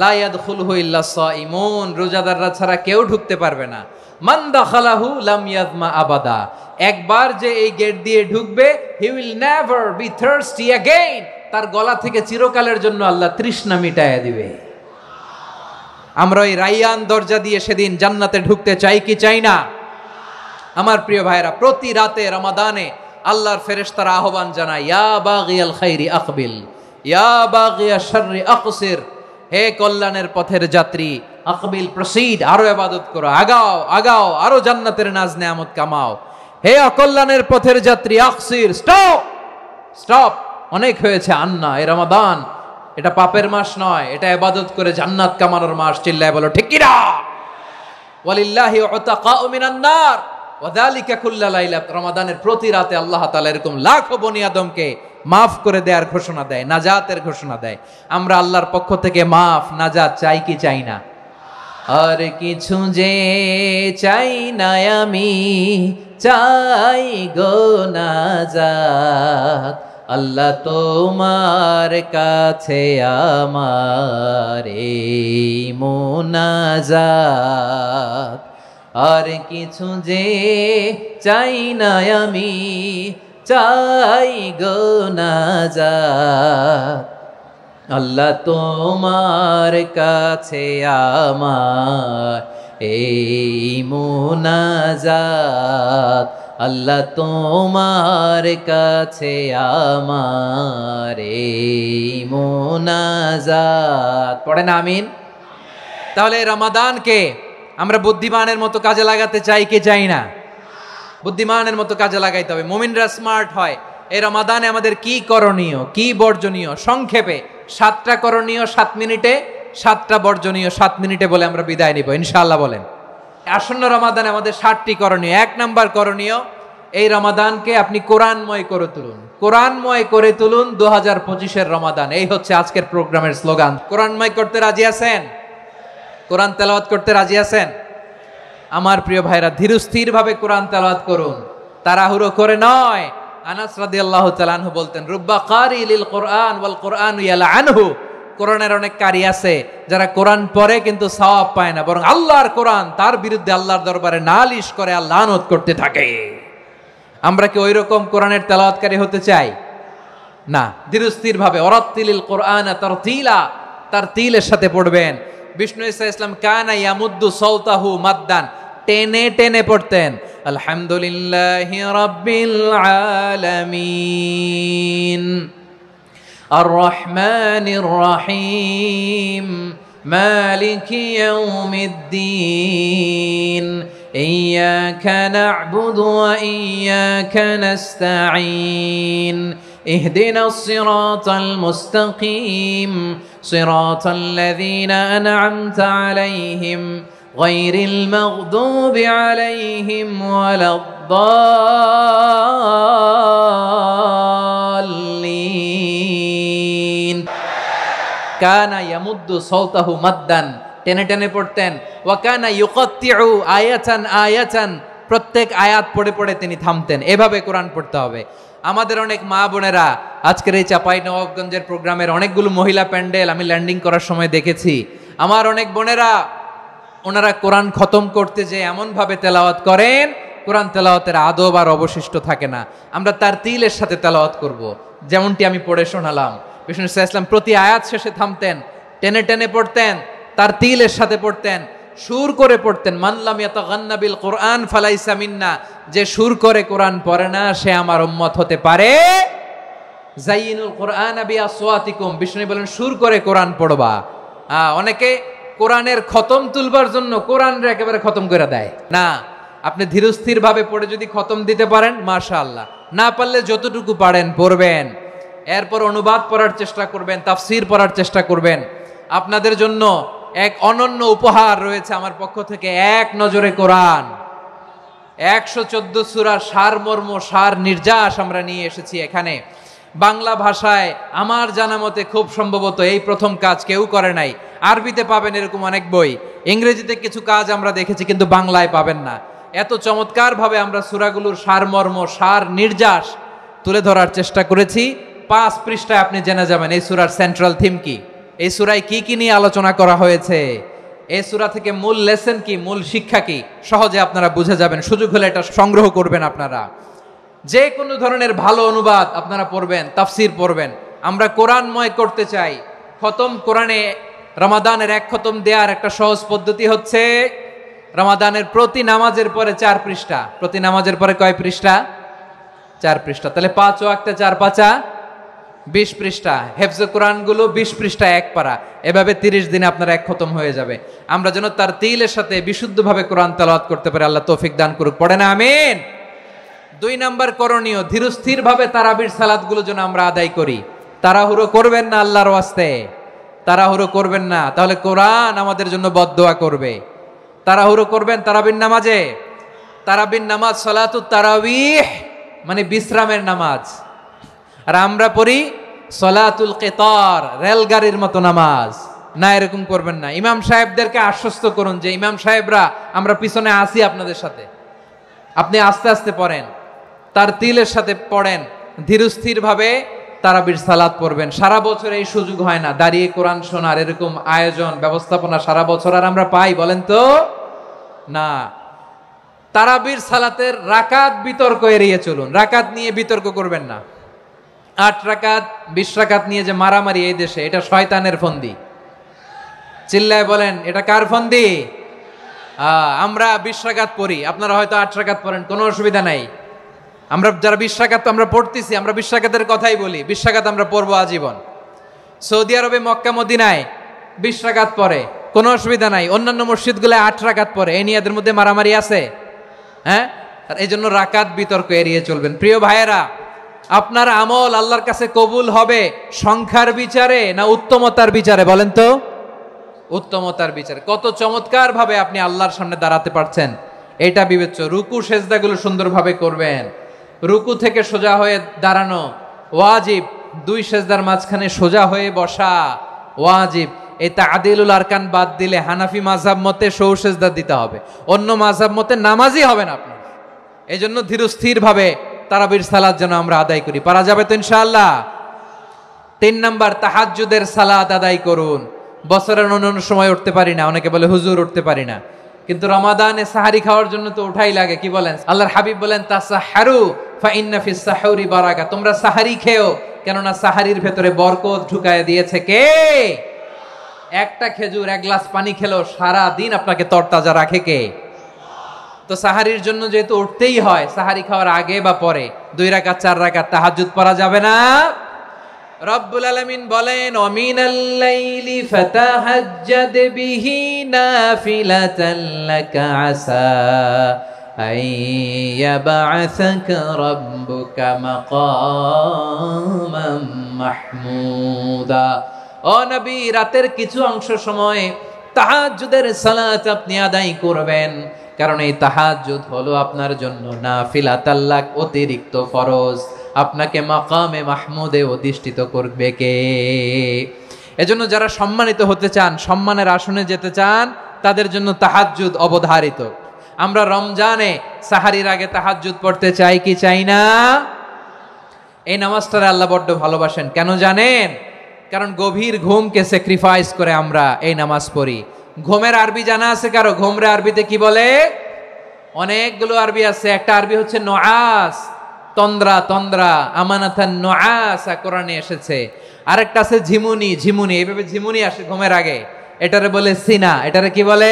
লা ইয়াদখুলুহু ইল্লা সাইমুন, রোজাদাররা ছাড়া কেউ ঢুকতে পারবে না। মান দাখালাহু লাম ইয়াযমা আবাদা, একবার যে এই গেট দিয়ে ঢুকবে, he will never be thirsty again, তার গলা থেকে চিরকালের জন্য আল্লাহ তৃষ্ণা মিটায়া দিবে। আমরা ওই রায়্যান দরজা দিয়ে সেদিন জান্নাতে ঢুকতে চাই কি চাই না? আমার প্রিয় ভাইরা, প্রতি রাতে রমাদানে আল্লাহর ফেরেশতারা আহ্বান জানায়, ইয়া বাগিয়াল খাইরি আকবিল, ইয়া বাগিয়াশ শাররি আকসির, হে কল্যাণের পথের যাত্রী, আকবিল, প্রসিড, আরো ইবাদত করো, আগাও আগাও, আরো জান্নাতের নাজ নেয়ামত কামাও। হে অকল্যাণের পথের যাত্রী, আকসির, স্টপ স্টপ, অনেক হয়েছে। আন্না, এ রমাদান এটা পাপের মাস নয়, এটা ইবাদত করে জান্নাত কামানোর মাস। চিল্লায় বলো ঠিক কি না? ওয়ালিল্লাহি উতাকাউ মিনান নার ওয়া যালিকা কুল্লা লাইলা, রমাদানের প্রতি রাতে আল্লাহ তাআলা এরকম লাখো বনি আদমকে মাফ করে দেওয়ার ঘোষণা দেয়, নাজাতের ঘোষণা দেয়। আমরা আল্লাহর পক্ষ থেকে মাফ, নাজাত চাই কি চাই না? আর কিছু যে চাই না আমি, চাই গো নাজাত, আল্লাহ তোমার কাছে আমার এই মোনাজাত। আর কিছু যে চাই না আমি, চাই গো নাজাত, আল্লাহ তোমার কাছে আমার এই মোনাজাত, আল্লাহ তোমার কাছে আমার এই মোনাজাত। পড়েন আমিন। তাহলে রমাদানকে আমরা বুদ্ধিমানের মতো কাজে লাগাতে চাই কি চাই না? বুদ্ধিমানের মতো কাজে লাগাইতে হবে। মুমিনরা স্মার্ট হয়। এই রমাদানে আমাদের কি করণীয়, কি বর্জনীয়, সংক্ষেপে 7টা করণীয় 7 মিনিটে, 7টা বর্জনীয় 7 মিনিটে বলে আমরা বিদায় নিব ইনশাআল্লাহ। বলেন আসন্ন রমাদানে আমাদের 7টি করণীয়। 1 নাম্বার করণীয়, এই রমাদানকে আপনি কোরআনময় করে তুলুন। কোরআনময় করে তুলুন 2025-এর রমাদান। এই হচ্ছে আজকের প্রোগ্রামের স্লোগান। কোরআনময় করতে রাজি আছেন? কোরআন তেলাওয়াত করতে রাজি আছেন? আমার প্রিয় ভাইরা, ধীরস্থির ভাবে কোরআন তেলাওয়াত করুন, তাড়াহুড়ো করে নয়। আনাস রাদিয়াল্লাহু তাআলা আনহু বলতেন, রুব্বা কারি লিল কোরআন ওয়াল কোরআন ইয়ালআনহু। কোরআনের অনেক কারি আছে যারা কোরআন পড়ে কিন্তু সওয়াব পায় না, বরং আল্লাহর কোরআন তার বিরুদ্ধে আল্লাহর দরবারে নালিশ করে আর লানত করতে থাকে। আমরা কি ওইরকম কোরআনের তেলাওয়াতকারী হতে চাই? না। ধীরস্থির ভাবে ওয়ারাত্তিলিল কোরআন তারতিলা, তারতিলের সাথে পড়বেন। বিষ্ণু ঈসা ইসলাম কানা ইয়ামুদ্দু সাওতাহু মাদ্দান, টেনে টেনে পড়তেন। আলহামদুলিল্লাহি রাব্বিল আলামিন আর রহমানির রহিম মালিকি ইয়াউমিদ্দিন ইয়্যাকা না'বুদু ওয়া ইয়্যাকা নাস্তাঈন ইহদিনাস সিরাতাল মুস্তাকিম সিরাতাল লাযীনা আন'আমতা আলাইহিম গায়রিল মাগদুবি আলাইহিম ওয়ালাদ-দাল্লিন। কানা ইয়ামুদ্দু সাওতাহু মাদ্দান, টেনে টেনে পড়তেন। ওয়া কানা ইউকাত্তিউ আয়াতান আয়াতান, প্রত্যেক আয়াত পড়ে পড়ে তিনি থামতেন। এভাবে কোরআন পড়তে হবে। আমাদের অনেক মা বোনেরা আজকের এই চাঁপাইনবাবগঞ্জের প্রোগ্রামের অনেকগুলো মহিলা প্যান্ডেল আমি ল্যান্ডিং করার সময় দেখেছি। আমার অনেক বোনেরা ওনারা কোরআন খতম করতে যে এমনভাবে তেলাওয়াত করেন, কোরআন তেলাওয়াতের আদব আর অবশিষ্ট থাকে না। আমরা তারতিলের সাথে তেলাওয়াত করব, যেমনটি আমি পড়ে শোনালাম। বিষ্ণু ইসলাম প্রতি আয়াত শেষে থামতেন, টেনে টেনে পড়তেন, তারতিলের সাথে পড়তেন, সুর করে পড়তেন। মানলাম ইয়াতাগান্না বিল কোরআন ফালাইসা মিন্না, যে সুর করে কোরআন পড়ে না সে আমার উম্মত হতে পারে। জাইয়িনুল কোরআন বিআসওয়াতিকুম, বিষ্ণু বলেন সুর করে কোরআন পড়বা। অনেকে কোরআনের খতম তুলবার জন্য কোরআনরে একেবারে খতম করে দেয় না। আপনি ধীরস্থির ভাবে পড়ে যদি খতম দিতে পারেন মাশাআল্লাহ, না পারলে যতটুকু পারেন পড়বেন। এরপর অনুবাদ পড়ার চেষ্টা করবেন, তাফসীর পড়ার চেষ্টা করবেন। আপনাদের জন্য এক অনন্য উপহার রয়েছে আমার পক্ষ থেকে, এক নজরে কোরআন। 114 সূরার সারমর্ম, সার নির্যাস আমরা নিয়ে এসেছি এখানে। বাংলা ভাষায় আমার জানা মতে খুব সম্ভবত এই প্রথম কাজ কেউ করে নাই। আরবিতে পাবেন এরকম অনেক বই, ইংরেজিতে কিছু কাজ আমরা দেখেছি, কিন্তু বাংলায় পাবেন না। এত চমৎকার ভাবে আমরা সূরাগুলোর সারমর্ম, সার নির্যাস তুলে ধরার চেষ্টা করেছি। 5 পৃষ্ঠায় আপনি জেনে যাবেন এই সূরার সেন্ট্রাল থিম কি, এই সূরায় কি কি নিয়ে আলোচনা করা হয়েছে, এই সূরা থেকে মূল লেসন কি, মূল শিক্ষা কি, সহজে আপনারা বুঝে যাবেন। সুযোগ হলে এটা সংগ্রহ করবেন আপনারা। যে কোনো ধরনের ভালো অনুবাদ আপনারা পড়বেন, তাফসীর পড়বেন। আমরা কোরআনময় করতে চাই। খতম কোরআনে রমাদানের 1 খতম দেওয়ার একটা সহজ পদ্ধতি হচ্ছে রমাদানের প্রতি নামাজের পরে 4 পৃষ্ঠা। প্রতি নামাজের পরে কয় পৃষ্ঠা? 4 পৃষ্ঠা। তাহলে 5 ওয়াক্তে 4 পাঁচা 20 পৃষ্ঠা। হেফজে কোরআনগুলো 20 পৃষ্ঠা 1 পারা। এভাবে 30 দিনে আপনার 1 খতম হয়ে যাবে। আমরা যেন তারতিলের সাথে বিশুদ্ধভাবে কোরআন তেলাওয়াত করতে পারি, আল্লাহ তৌফিক দান করুক। পড়েন আমিন। 2 নাম্বার করণীয়, ধীরস্থির ভাবে তারাবির সালাতগুলো যেন আমরা আদায় করি। তাড়াহুড়ো করবেন না আল্লাহর ওয়াস্তে, তাড়াহুড়ো করবেন না, তাহলে কোরআন আমাদের জন্য বদদোয়া করবে। তাড়াহুড়ো করবেন তারাবির নামাজে। তারাবির নামাজ সালাতুত তারাবিহ মানে বিশ্রামের নামাজ, আর আমরা পড়ি সালাতুল কিতার, রেলগাড়ির মতো নামাজ। না, এরকম করবেন না। ইমাম সাহেবদেরকে আশ্বস্ত করুন যে ইমাম সাহেবরা আমরা পিছনে আসি আপনাদের সাথে, আপনি আস্তে আস্তে পড়েন, তার তিলের সাথে পড়েন, ধীরস্থির ভাবে তারাবির সালাত পড়বেন। সারা বছর এই সুযোগ হয় না দাঁড়িয়ে কোরআন শোনার, এরকম আয়োজন ব্যবস্থাপনা সারা বছর আর আমরা পাই বলেন তো না। তারাবির সালাতের রাকাত বিতর্ক এড়িয়ে চলুন, রাকাত নিয়ে বিতর্ক করবেন না। 8 রাকাত 20 রাকাত নিয়ে যে মারামারি এই দেশে, এটা শয়তানের ফন্দি। চিল্লায় বলেন এটা কার ফন্দি? আমরা 20 রাকাত পড়ি, আপনারা হয়তো 8 রাকাত পড়েন, কোনো অসুবিধা নাই। আমরা যারা 20 রাকাত আমরা পড়তেছি, আমরা 20 রাকাতের কথাই বলি, 20 রাকাত আমরা পড়বো আজীবন। সৌদি আরবে মক্কা মদিনায় 20 রাকাত পড়ে, কোনো অসুবিধা নাই। অন্যান্য মসজিদগুলো 8 রাকাত পড়ে, এই নিয়ে এদের মধ্যে মারামারি আছে? হ্যাঁ, এই জন্য রাকাত বিতর্ক এড়িয়ে চলবেন। প্রিয় ভাইয়েরা, আপনার আমল আল্লাহর কাছে কবুল হবে সংখ্যার বিচারে না উত্তমতার বিচারে বলেন তো? উত্তমতার বিচারে। কত চমৎকার ভাবে আপনি আল্লাহর সামনে দাঁড়াতে পারছেন এটা বিবেচ্য। রুকু সেজদাগুলো সুন্দরভাবে করবেন, রুকু থেকে সোজা হয়ে দাঁড়ানো ওয়াজিব, 2 সেজদার মাঝখানে সোজা হয়ে বসা ওয়াজিব। এই তা'দিলুল আরকান বাদ দিলে হানাফি মাযহাব মতে সৌ সেজদা দিতে হবে, অন্য মাযহাব মতে নামাজই হবে না আপনার। এই জন্য ধীরস্থির ভাবে তারাবির সালাত যেন আমরা আদায় করি। পারা যাবে তো ইনশাআল্লাহ? 3 নাম্বার, তাহাজ্জুদের সালাত আদায় করুন। বছরের অন্য সময় উঠতে পারি না, অনেকে বলে হুজুর উঠতে পারি না, কিন্তু রমাদানে সাহারি খাওয়ার জন্য তো উঠাই লাগে। কি বলেন? আল্লাহর হাবিব বলেন তাসাহারু ফা ইন্না ফিস সাহুরি বারাকা, তোমরা সাহারি খেও, কেননা সাহারির ভেতরে বরকত ঢুকায় দিয়েছে কে? একটা খেজুর 1 গ্লাস পানি খেলেও সারা দিন আপনাকে তরতাজা রাখে কে? তো সাহারির জন্য যেহেতু উঠতেই হয়, সাহারি খাওয়ার আগে বা পরে 2 রাকাত 4 রাকাত তাহাজ্জুদ পড়া যাবে না? রব্বুল আলামিন বলেন ওয়ামিনাল লাইলি ফাতাহাজ্জাদ বিহি নাফিলাতান লাকা আসা আইয়াবআসাকা রাব্বুকা মাকামান মাহমুদা। ও নবী, রাতের কিছু অংশ সময় তাহাজ্জুদের সালাত আপনি আদায় করবেন, কারণ এই তাহাজ্জুদ হলো আপনার জন্য নাফিলাতাল লাক, অতিরিক্ত ফরজ। আপনাকে মাকামে মাহমুদে অধিষ্ঠিত করবে কে? এজন্য যারা সম্মানিত হতে চান, সম্মানের আসনে যেতে চান, তাদের জন্য তাহাজ্জুদ অবধারিত। আমরা রমজানে সাহারির আগে তাহাজ্জুদ পড়তে চাই কি চাই না? এই নামাজটারে আল্লাহ বড্ড ভালোবাসেন। কেন জানেন? কারণ গভীর ঘুমকে স্যাক্রিফাইস করে আমরা এই নামাজ পড়ি। ঘুমের আরবি জানা আছে কারো? ঘুমরে আরবিতে কি বলে? অনেকগুলো আরবি আছে। একটা আরবি হচ্ছে নুআস, তন্দ্রা, তন্দ্রা, আমানাতান নুআসা কোরআনে এসেছে। আরেকটা আছে ঝিমুনি, ঝিমুনি, এইভাবে ঝিমুনি আসে ঘুমের আগে, এটারে বলে সিনা। এটারে কি বলে?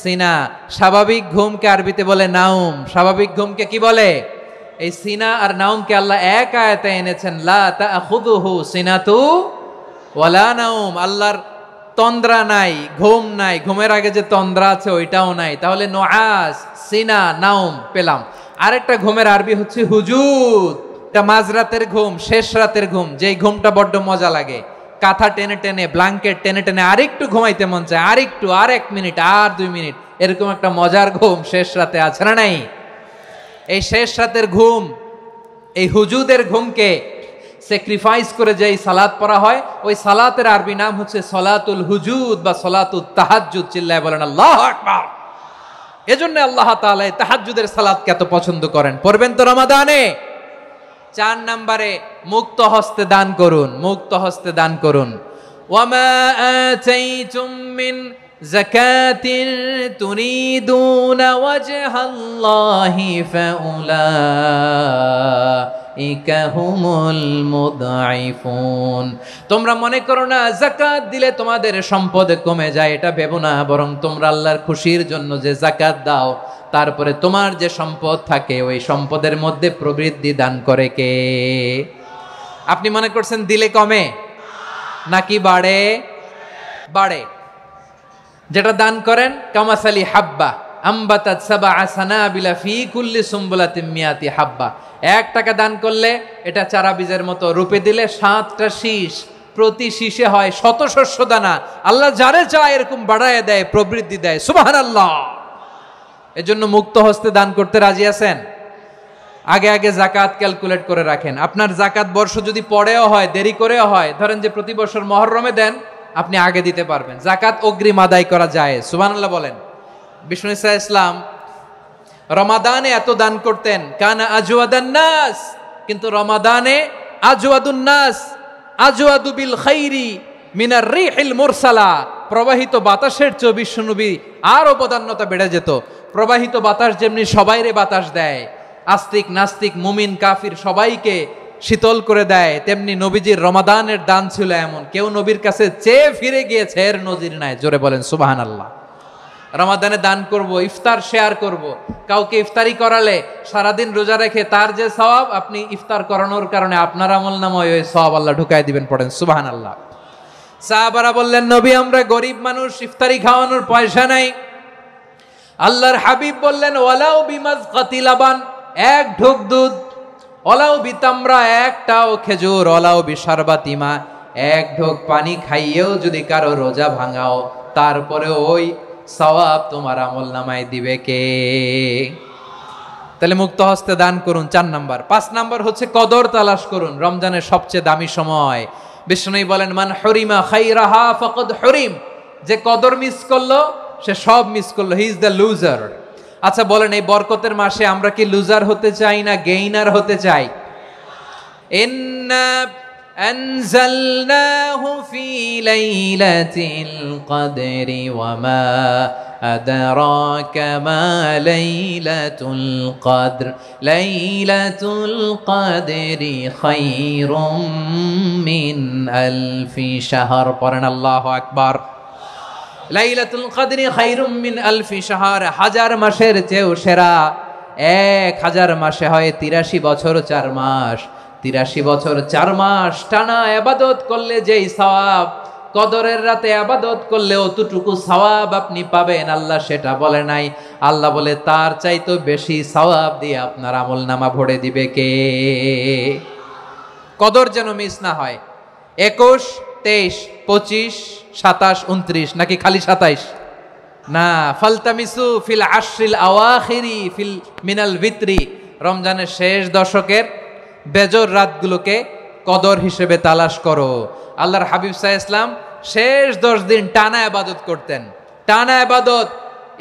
সিনা। স্বাভাবিক ঘুমকে আরবিতে বলে নাউম। স্বাভাবিক ঘুমকে কি বলে? এই সিনা আর নাউমকে আল্লাহ এক আয়াতে এনেছেন, লা তাখুযুহু সিনাতু ওয়ালা নাউম। আল্লাহর তন্দ্রা নাই, ঘুম নাই, ঘুমের আগে যে তন্দ্রা আছে ওইটাও নাই। তাহলে নুআস, সিনা, নাউম পেলাম। আরেকটা ঘুমের আরবি হচ্ছে হুজুদ। এটা মাঝরাতের ঘুম, শেষ রাতের ঘুম, যেই ঘুমটা বড্ড মজা লাগে। কাঁথা টেনে টেনে, ব্ল্যাঙ্কেট টেনে টেনে আরেকটু ঘুমাইতে মন চায়, আরেকটু, আর 1 মিনিট, আর 2 মিনিট, এরকম একটা মজার ঘুম শেষ রাতে আছে না নাই? এই শেষ রাতের ঘুম, এই হুজুদের ঘুমকে স্যাক্রিফাইস করে যেই সালাত পড়া হয়, ওই সালাতের আরবি নাম হচ্ছে সলাতুল হুজুদ বা সলাতুত তাহাজ্জুদ। চিল্লায় বলেন আল্লাহু আকবার। এজন্য আল্লাহ তাআলা তাহাজ্জুদের সালাতকে এত পছন্দ করেন। পড়বেন তো রমাদানে? 4 নম্বরে মুক্ত হস্তে দান করুন, মুক্ত হস্তে দান করুন। ওয়ামা আতাইতুম মিন যাকাতিন তুরিদুনা ওয়াজহাল্লাহি ফাউলাইকা হুমুল মুদঈফুন। তোমরা মনে করো না যাকাত দিলে তোমাদের সম্পদ কমে যায়, এটা ভেবো না। বরং তোমরা আল্লাহর খুশির জন্য যে যাকাত দাও, তারপরে তোমার যে সম্পদ থাকে ওই সম্পদের মধ্যে প্রবৃদ্ধি দান করে কে? আপনি মনে করছেন দিলে কমে নাকি বাড়ে? বাড়ে। যেটা দান করেন কামাসালি হাব্বা আম্বাতাত সাবআ সানাবিলা ফি কুল্লি সুম্বুলাতিন মিয়াতি হাব্বা। 1 টাকা দান করলে এটা চারা বীজের মতো, রূপে দিলে 7টা শীষ, প্রতি শীষে হয় 100 শস্য দানা। আল্লাহ যারে চায় এরকম বাড়ায় দেয়, প্রবৃদ্ধি দেয়। সুবহানাল্লাহ। এজন্য মুক্ত হস্তে দান করতে রাজি আছেন? আগে আগে যাকাত ক্যালকুলেট করে রাখেন। আপনার যাকাত বর্ষ যদি পরেও হয়, দেরি করেও হয়, ধরেন যে প্রতি বছর মুহররমে দেন, আপনি আগে দিতে পারবেন। যাকাত অগ্রিম আদায় করা যায়, সুবহানাল্লাহ বলেন। বিষ্ণু ইসা ইসলাম রমাদানে এত দান করতেন, কানা আজওয়াদান নাস, কিন্তু রমাদানে আজওয়াদুন নাস আজওয়াদু বিল খাইরি মিনার রিহিল মুরসালা, প্রবাহিত বাতাসের চেয়ে বিশ্বনবী আরো বদান্যতা বেড়ে যেত। প্রবাহিত বাতাস যেমনি সবাইরে বাতাস দেয়, আস্তিক নাস্তিক মুমিন কাফির সবাইকে শীতল করে দেয়, তেমনি নবীজির রমাদানের দান ছিল এমন, কেউ নবীর কাছে চেয়ে ফিরে গিয়েছে এর নজির নাই। জোরে বলেন সুবহানাল্লাহ। রমাদানে দান করব, ইফতার শেয়ার করব। কাউকে ইফতারি করালে সারাদিন রোজা রেখে তার যে সওয়াব, আপনি ইফতার করানোর কারণে আপনার আমলনামায় ওই সওয়াব আল্লাহ ঢুকায় দিবেন। পড়েন সুবহানাল্লাহ। সাহাবারা বললেন, নবী আমরা গরিব মানুষ, ইফতারি খাওয়ানোর পয়সা নাই। আল্লাহর হাবিব বললেন, ওয়ালাউ বিমাজকাতি লাবান, এক ঢোক দুধ, ওয়ালাউ বিতামরা, একটাও খেজুর, ওয়ালাউ বিশারবাতিমা, এক ঢোক পানি খাইয়েও যদি কারো রোজা ভাঙাও, তারপরে ওই সওয়াব তোমার আমলনামায় দিবে কে? তাহলে মুক্ত হস্তে দান করুন, 4 নাম্বার। 5 নাম্বার হচ্ছে কদর তালাশ করুন, রমজানের সবচেয়ে দামি সময়। বিষ্ণু বলেন, মান হরিমা খাইরাহা ফাকাদ হরিম, যে কদর মিস করলো সে সব মিস করলো, হি ইজ দ্য লুজার। আচ্ছা বলেন, এই বরকতের মাসে আমরা কি লুজার হতে চাই না গেইনার হতে চাই? ইন্না আনজালনাহু ফি লাইলাতিল কদরি ওয়া মা আদরাকা মা লাইলাতুল কদর, লাইলাতুল কদরি খায়রুম মিন আলফি শাহর। পড়েন আল্লাহু আকবার। লাইলাতুল কদরি খায়রুম মিন আলফি শাহর, 1000 মাসের চেয়েও সেরা। 1000 মাসে হয় 83 বছর 4 মাস। 83 বছর 4 মাস টানা ইবাদত করলে যেই সওয়াব, কদরের রাতে ইবাদত করলে অতটুকু সওয়াব আপনি পাবেন, আল্লাহ সেটা বলে নাই। আল্লাহ বলে তার চাইতে বেশি সওয়াব দিয়ে আপনার আমলনামা ভরে দিবে কে? কদর যেন মিস না হয়। 21, 23, 25, 27, 29 নাকি খালি 27? না, ফালতামিসু ফিল আশরিল আওয়াখিরি ফিল মিনাল ভিতরি, রমজানের শেষ দশকের বেজর রাতগুলোকে কদর হিসেবে তালাশ করো। আল্লাহর হাবিব সাল্লাল্লাহু আলাইহি ওয়াসাল্লাম শেষ 10 দিন টানা ইবাদত করতেন, টানা ইবাদত।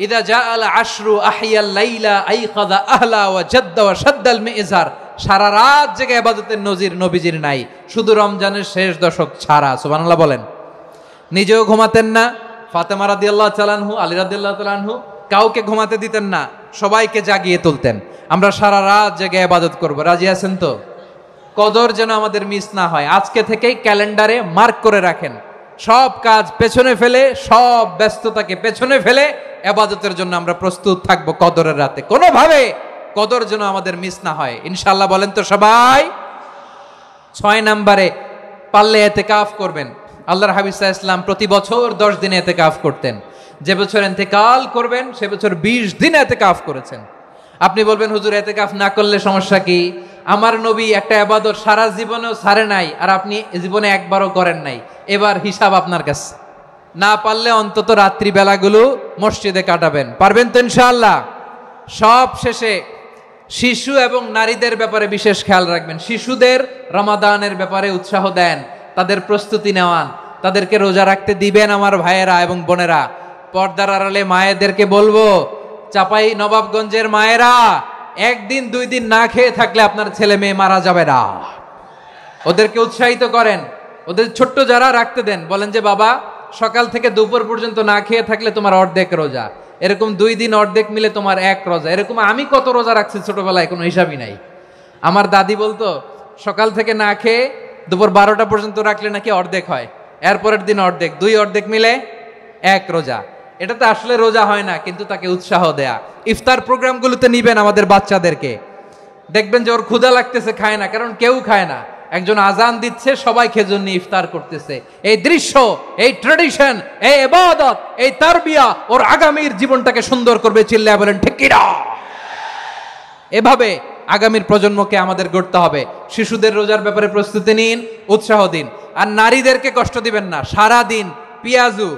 ইদা জাআল আশরু আহিয়াল লাইলা আইকাযা আহলা ওয়া জাদ্দা ওয়া শাদ্দাল মিজার, সারা রাত জেগে ইবাদতের নজির নবীজির নাই, শুধু রমজানের শেষ দশক ছাড়া। সুবহানাল্লাহ বলেন। নিজেও ঘুমাতেন না, ফাতেমা রাদিয়াল্লাহু তাআলা আনহু, আলী রাদিয়াল্লাহু তাআলা আনহু কাউকে ঘুমাতে দিতেন না, সবাইকে জাগিয়ে তুলতেন। আমরা সারা রাত জেগে ইবাদত করব, রাজি আছেন তো? কদর যেন আমাদের মিস না হয়। আজকে থেকেই ক্যালেন্ডারে মার্ক করে রাখেন, সব কাজ পেছনে ফেলে, সব ব্যস্ততাকে পেছনে ফেলে ইবাদতের জন্য আমরা প্রস্তুত থাকব কদরের রাতে। কোনোভাবে কদর যেন আমাদের মিস না হয়, ইনশাআল্লাহ। বলেন তো সবাই। 6 নম্বরে পারলে ইতিকাফ করবেন। আল্লাহর হাবিব সাল্লাল্লাহু আলাইহি ওয়াসাল্লাম প্রতি বছর 10 দিন ইতিকাফ করতেন। যে বছর ইন্তেকাল করবেন সে বছর 20 দিন ইতিকাফ করেছেন। আপনি বলবেন, হুজুর ইতিকাফ না করলে সমস্যা কি? আমার নবী একটা ইবাদত সারা জীবনেও ছাড়ে নাই, আর আপনি জীবনে একবারও করেন নাই। এবার হিসাব আপনার কাছে। না পারলে অন্তত রাত্রি বেলাগুলো মসজিদে কাটাবেন। পারবেন তো ইনশাআল্লাহ? সব শেষে শিশু এবং নারীদের ব্যাপারে বিশেষ খেয়াল রাখবেন। শিশুদের রমাদানের ব্যাপারে উৎসাহ দেন, তাদের প্রস্তুতি নেওয়ান, তাদেরকে রোজা রাখতে দিবেন। আমার ভাইয়েরা এবং বোনেরা, পর্দার আড়ালে মায়েদেরকে বলবো, চাপাই নবাবগঞ্জের মায়েরা, 1 দিন 2 দিন না খেয়ে থাকলে আপনার ছেলে মেয়ে মারা যাবে না। ওদেরকে উৎসাহিত করেন, ওদের ছোট্ট যারা রাখতে দেন, বলেন যে বাবা সকাল থেকে দুপুর পর্যন্ত না খেয়ে থাকলে তোমার অর্ধেক রোজা, এরকম 2 দিন অর্ধেক মিলে তোমার 1 রোজা। এরকম আমি কত রোজা রাখছি ছোটবেলায় কোনো হিসাবই নাই। আমার দাদি বলতো সকাল থেকে না খেয়ে দুপুর 12টা পর্যন্ত রাখলে নাকি অর্ধেক হয়, এরপরের দিন অর্ধেক, 2 অর্ধেক মিলে 1 রোজা। এটা তো আসলে রোজা হয় না, কিন্তু তাকে উৎসাহ দেয়া। ইফতার প্রোগ্রামগুলোতে নিবেন আমাদের বাচ্চাদেরকে, দেখবেন যে ওর ক্ষুধা লাগতেছে, খায় না, কারণ কেউ খায় না। একজন আজান দিচ্ছে, সবাই খেজুর নিয়ে ইফতার করতেছে। এই দৃশ্য, এই ট্র্যাডিশন, এই ইবাদত, এই তারবিয়া ওর আগামীর জীবনটাকে সুন্দর করবে। চিল্লায়া বলেন ঠিক কি না? এভাবে আগামীর প্রজন্মকে আমাদের গড়তে হবে। শিশুদের রোজার ব্যাপারে প্রস্তুতি নিন, উৎসাহ দিন। আর নারীদেরকে কষ্ট দিবেন না। সারা দিন পেঁয়াজু,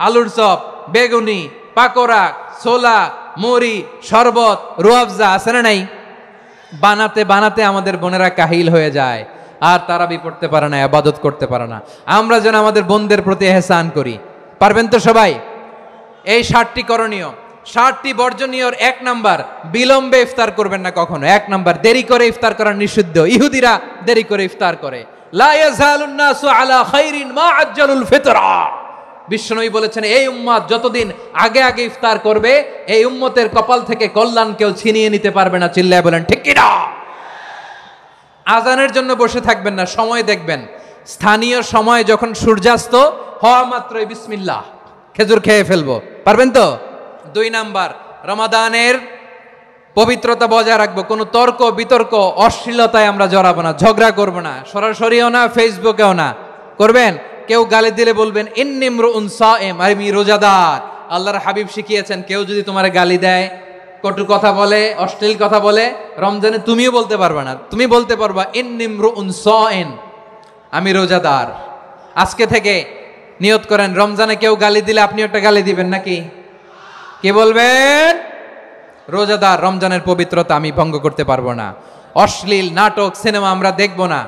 আলুর চপ, বেগুনি, পাকোড়া, ছোলা, মুড়ি, শরবত, রুয়াবজা আছে না নাই, বানাতে বানাতে আমাদের বোনেরা কাহিল হয়ে যায়। আর তারাবি পড়তে পারে না, ইবাদত করতে পারে না। আমরা যেন আমাদের বোনদের প্রতি এহসান করি। পারবেন তো সবাই? এই 60টি করণীয়, 60টি বর্জনীয়র 1 নাম্বার, বিলম্বে ইফতার করবেন না কখনো। 1 নাম্বার, দেরি করে ইফতার করা নিষিদ্ধ। ইহুদিরা দেরি করে ইফতার করে। লা ইয়াজালুন নাসু আলা খাইরিন মা আজ্জালুল ফিতরা। বিশ্বনবী বলেছেন, এই উম্মত যতদিন আগে আগে ইফতার করবে, এই উম্মতের কপাল থেকে কল্যাণ কেউ ছিনিয়ে নিতে পারবে না। চিল্লায় বলেন ঠিক কি না? আজানের জন্য বসে থাকবেন না, সময় দেখবেন। স্থানীয় সময় যখন সূর্যাস্ত হওয়া মাত্রই বিসমিল্লাহ, খেজুর খেয়ে ফেলবো। পারবেন তো? 2 নাম্বার, রমাদানের পবিত্রতা বজায় রাখবো। কোনো তর্ক বিতর্ক অশ্লীলতায় আমরা জড়াবো না, ঝগড়া করবো না, সরাসরিও না, ফেসবুকেও না। করবেন? কেউ গালি দিলে বলবেন ইন্নী ইমরুউন সায়েম, আমি রোজাদার। আল্লাহর হাবিব শিখিয়েছেন, কেউ যদি তোমার গালি দেয়, কটু কথা বলে, অশ্লীল কথা বলে, রমজানে তুমিও বলতে পারবে না। তুমি বলতে পারবা ইন্নী ইমরুউন সায়েম, আমি রোজাদার। আজকে থেকে নিয়ত করেন, রমজানে কেউ গালি দিলে আপনি একটা গালি দিবেন নাকি? কি বলবেন? রোজাদার, রমজানের পবিত্রতা আমি ভঙ্গ করতে পারবো না। অশ্লীল নাটক সিনেমা আমরা দেখবো না।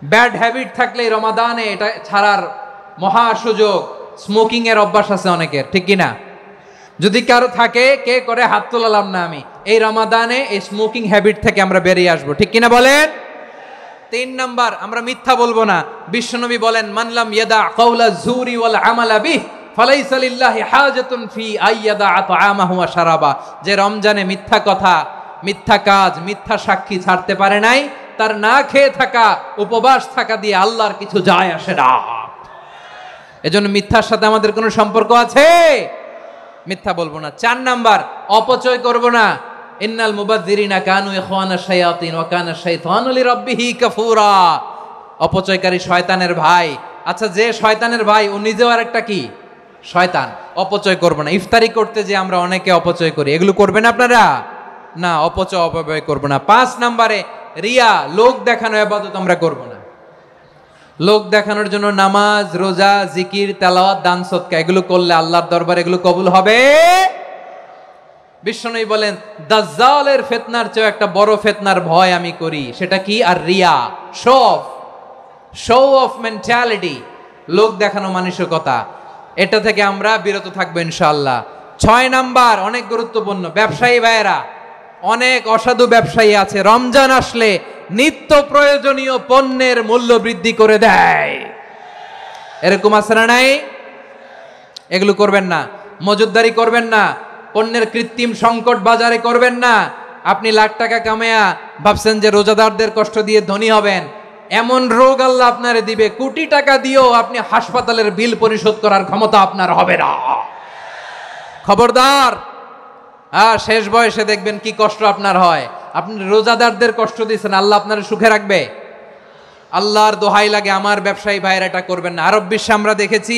ব্যাড হ্যাবিট থাকলে রমাদানে এটা ছাড়ার মহা সুযোগ। স্মোকিং এর অভ্যাস আছে অনেকের, ঠিক কিনা? যদি কারো থাকে, কে করে হাত তোলালাম না আমি। এই রমাদানে এই স্মোকিং হ্যাবিট থেকে আমরা বেরিয়ে আসবো, ঠিক কিনা বলেন? 3 নাম্বার, আমরা মিথ্যা বলবো না। বিশ্বনবী বলেন, মানলাম ইয়াদা কাওলা যুরি ওয়াল আমালা বিহ ফালাইসা লিল্লাহি হাজাতুন ফি আইয়াদা তাআমাহু ওয়া শারাবা। যে রমজানে মিথ্যা কথা, মিথ্যা কাজ, মিথ্যা সাক্ষী ছাড়তে পারে নাই, তার না খেয়ে থাকা, উপবাস থাকা দিয়ে আল্লাহর কিছু যায় আসে না। এজন্য মিথ্যার সাথে আমাদের কোনো সম্পর্ক আছে? মিথ্যা বলবো না। 4 নাম্বার, অপচয় করব না। ইন্নাল মুবাযযিরিনা কানু ইখওয়ানাশ শায়াতিন ওয়া কানা শাইতানু লিরাব্বিহি কাফুরা। অপচয়কারী শয়তানের ভাই। আচ্ছা, যে শয়তানের ভাই ও নিজেও আরেকটা কি? শয়তান। অপচয় করব না। ইফতারি করতে যে আমরা অনেকে অপচয় করি, এগুলো করবেন আপনারা না। অপচয় অপব্যয় করব না। 5 নাম্বারে, রিয়া, লোক দেখানো ইবাদত আমরা করব না। লোক দেখানোর জন্য নামাজ, রোজা, জিকির, তেলাওয়াত, দান সদকা এগুলো করলে আল্লাহর দরবারে এগুলো কবুল হবে। বিশ্বনবী বলেন, দাজ্জালের ফিতনার চেয়ে একটা বড় ফিতনার ভয় আমি করি। সেটা কি? আর রিয়া, শো অফ মেন্টালিটি, লোক দেখানো মানসিকতা। এটা থেকে আমরা বিরত থাকবো ইনশাআল্লাহ। 6 নাম্বার, অনেক গুরুত্বপূর্ণ। ব্যবসায়ী ভাইয়েরা, অনেক অসাধু ব্যবসায়ী আছে, রমজান আসলে নিত্য প্রয়োজনীয় পণ্যের মূল্য বৃদ্ধি করে দেয়। এরকম আছে না নাই? এগুলো করবেন না। মজুদদারি করবেন না। পণ্যের কৃত্রিম সংকট বাজারে করবেন না। আপনি লাখ টাকা কামায়া ভাবছেন যে রোজাদারদের কষ্ট দিয়ে ধনী হবেন। এমন রোগ আল্লাহ আপনারে দিবে, কোটি টাকা দিয়েও আপনি হাসপাতালের বিল পরিশোধ করার ক্ষমতা আপনার হবে না। খবরদার। শেষ বয়সে দেখবেন কি কষ্ট আপনার হয়। আপনি রোজাদারদের কষ্ট দিচ্ছেন, আল্লাহ আপনার সুখে রাখবে? আল্লাহর দোহাই লাগে, আমার ব্যবসায়ী ভাইয়েরা এটা করবেন না। আরব বিশ্বে আমরা দেখেছি,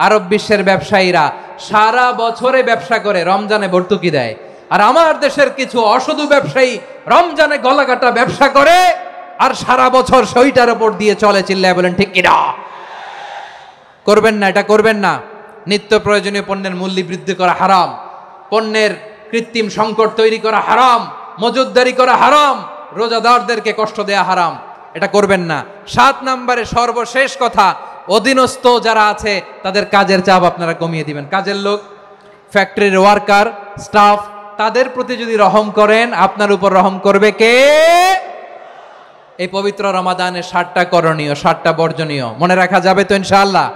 আরব বিশ্বের ব্যবসায়ীরা সারা বছরে ব্যবসা করে, রমজানে ভর্তুকি দেয়। আর আমার দেশের কিছু অসাধু ব্যবসায়ী রমজানে গলাকাটা ব্যবসা করে আর সারা বছর সইটার উপর দিয়ে চলে। চিল্লায় বলেন ঠিক কিনা? করবেন না, এটা করবেন না। নিত্য প্রয়োজনীয় পণ্যের মূল্য বৃদ্ধি করা হারাম, পণ্যের কৃত্রিম সংকট তৈরি করা হারাম, মজুদদারি করা হারাম, রোজাদারদেরকে কষ্ট দেয়া হারাম। এটা করবেন না। 7 নাম্বারে সর্বশেষ কথা, অধীনস্থ যারা আছে তাদের কাজের চাপ আপনারা কমিয়ে দিবেন। কাজের লোক, ফ্যাক্টরির ওয়ার্কার, স্টাফ, তাদের প্রতি যদি রহম করেন, আপনার উপর রহম করবে কে? এই পবিত্র রমাদানের 60টা করণীয়, 60টা বর্জনীয় মনে রাখা যাবে তো ইনশাআল্লাহ?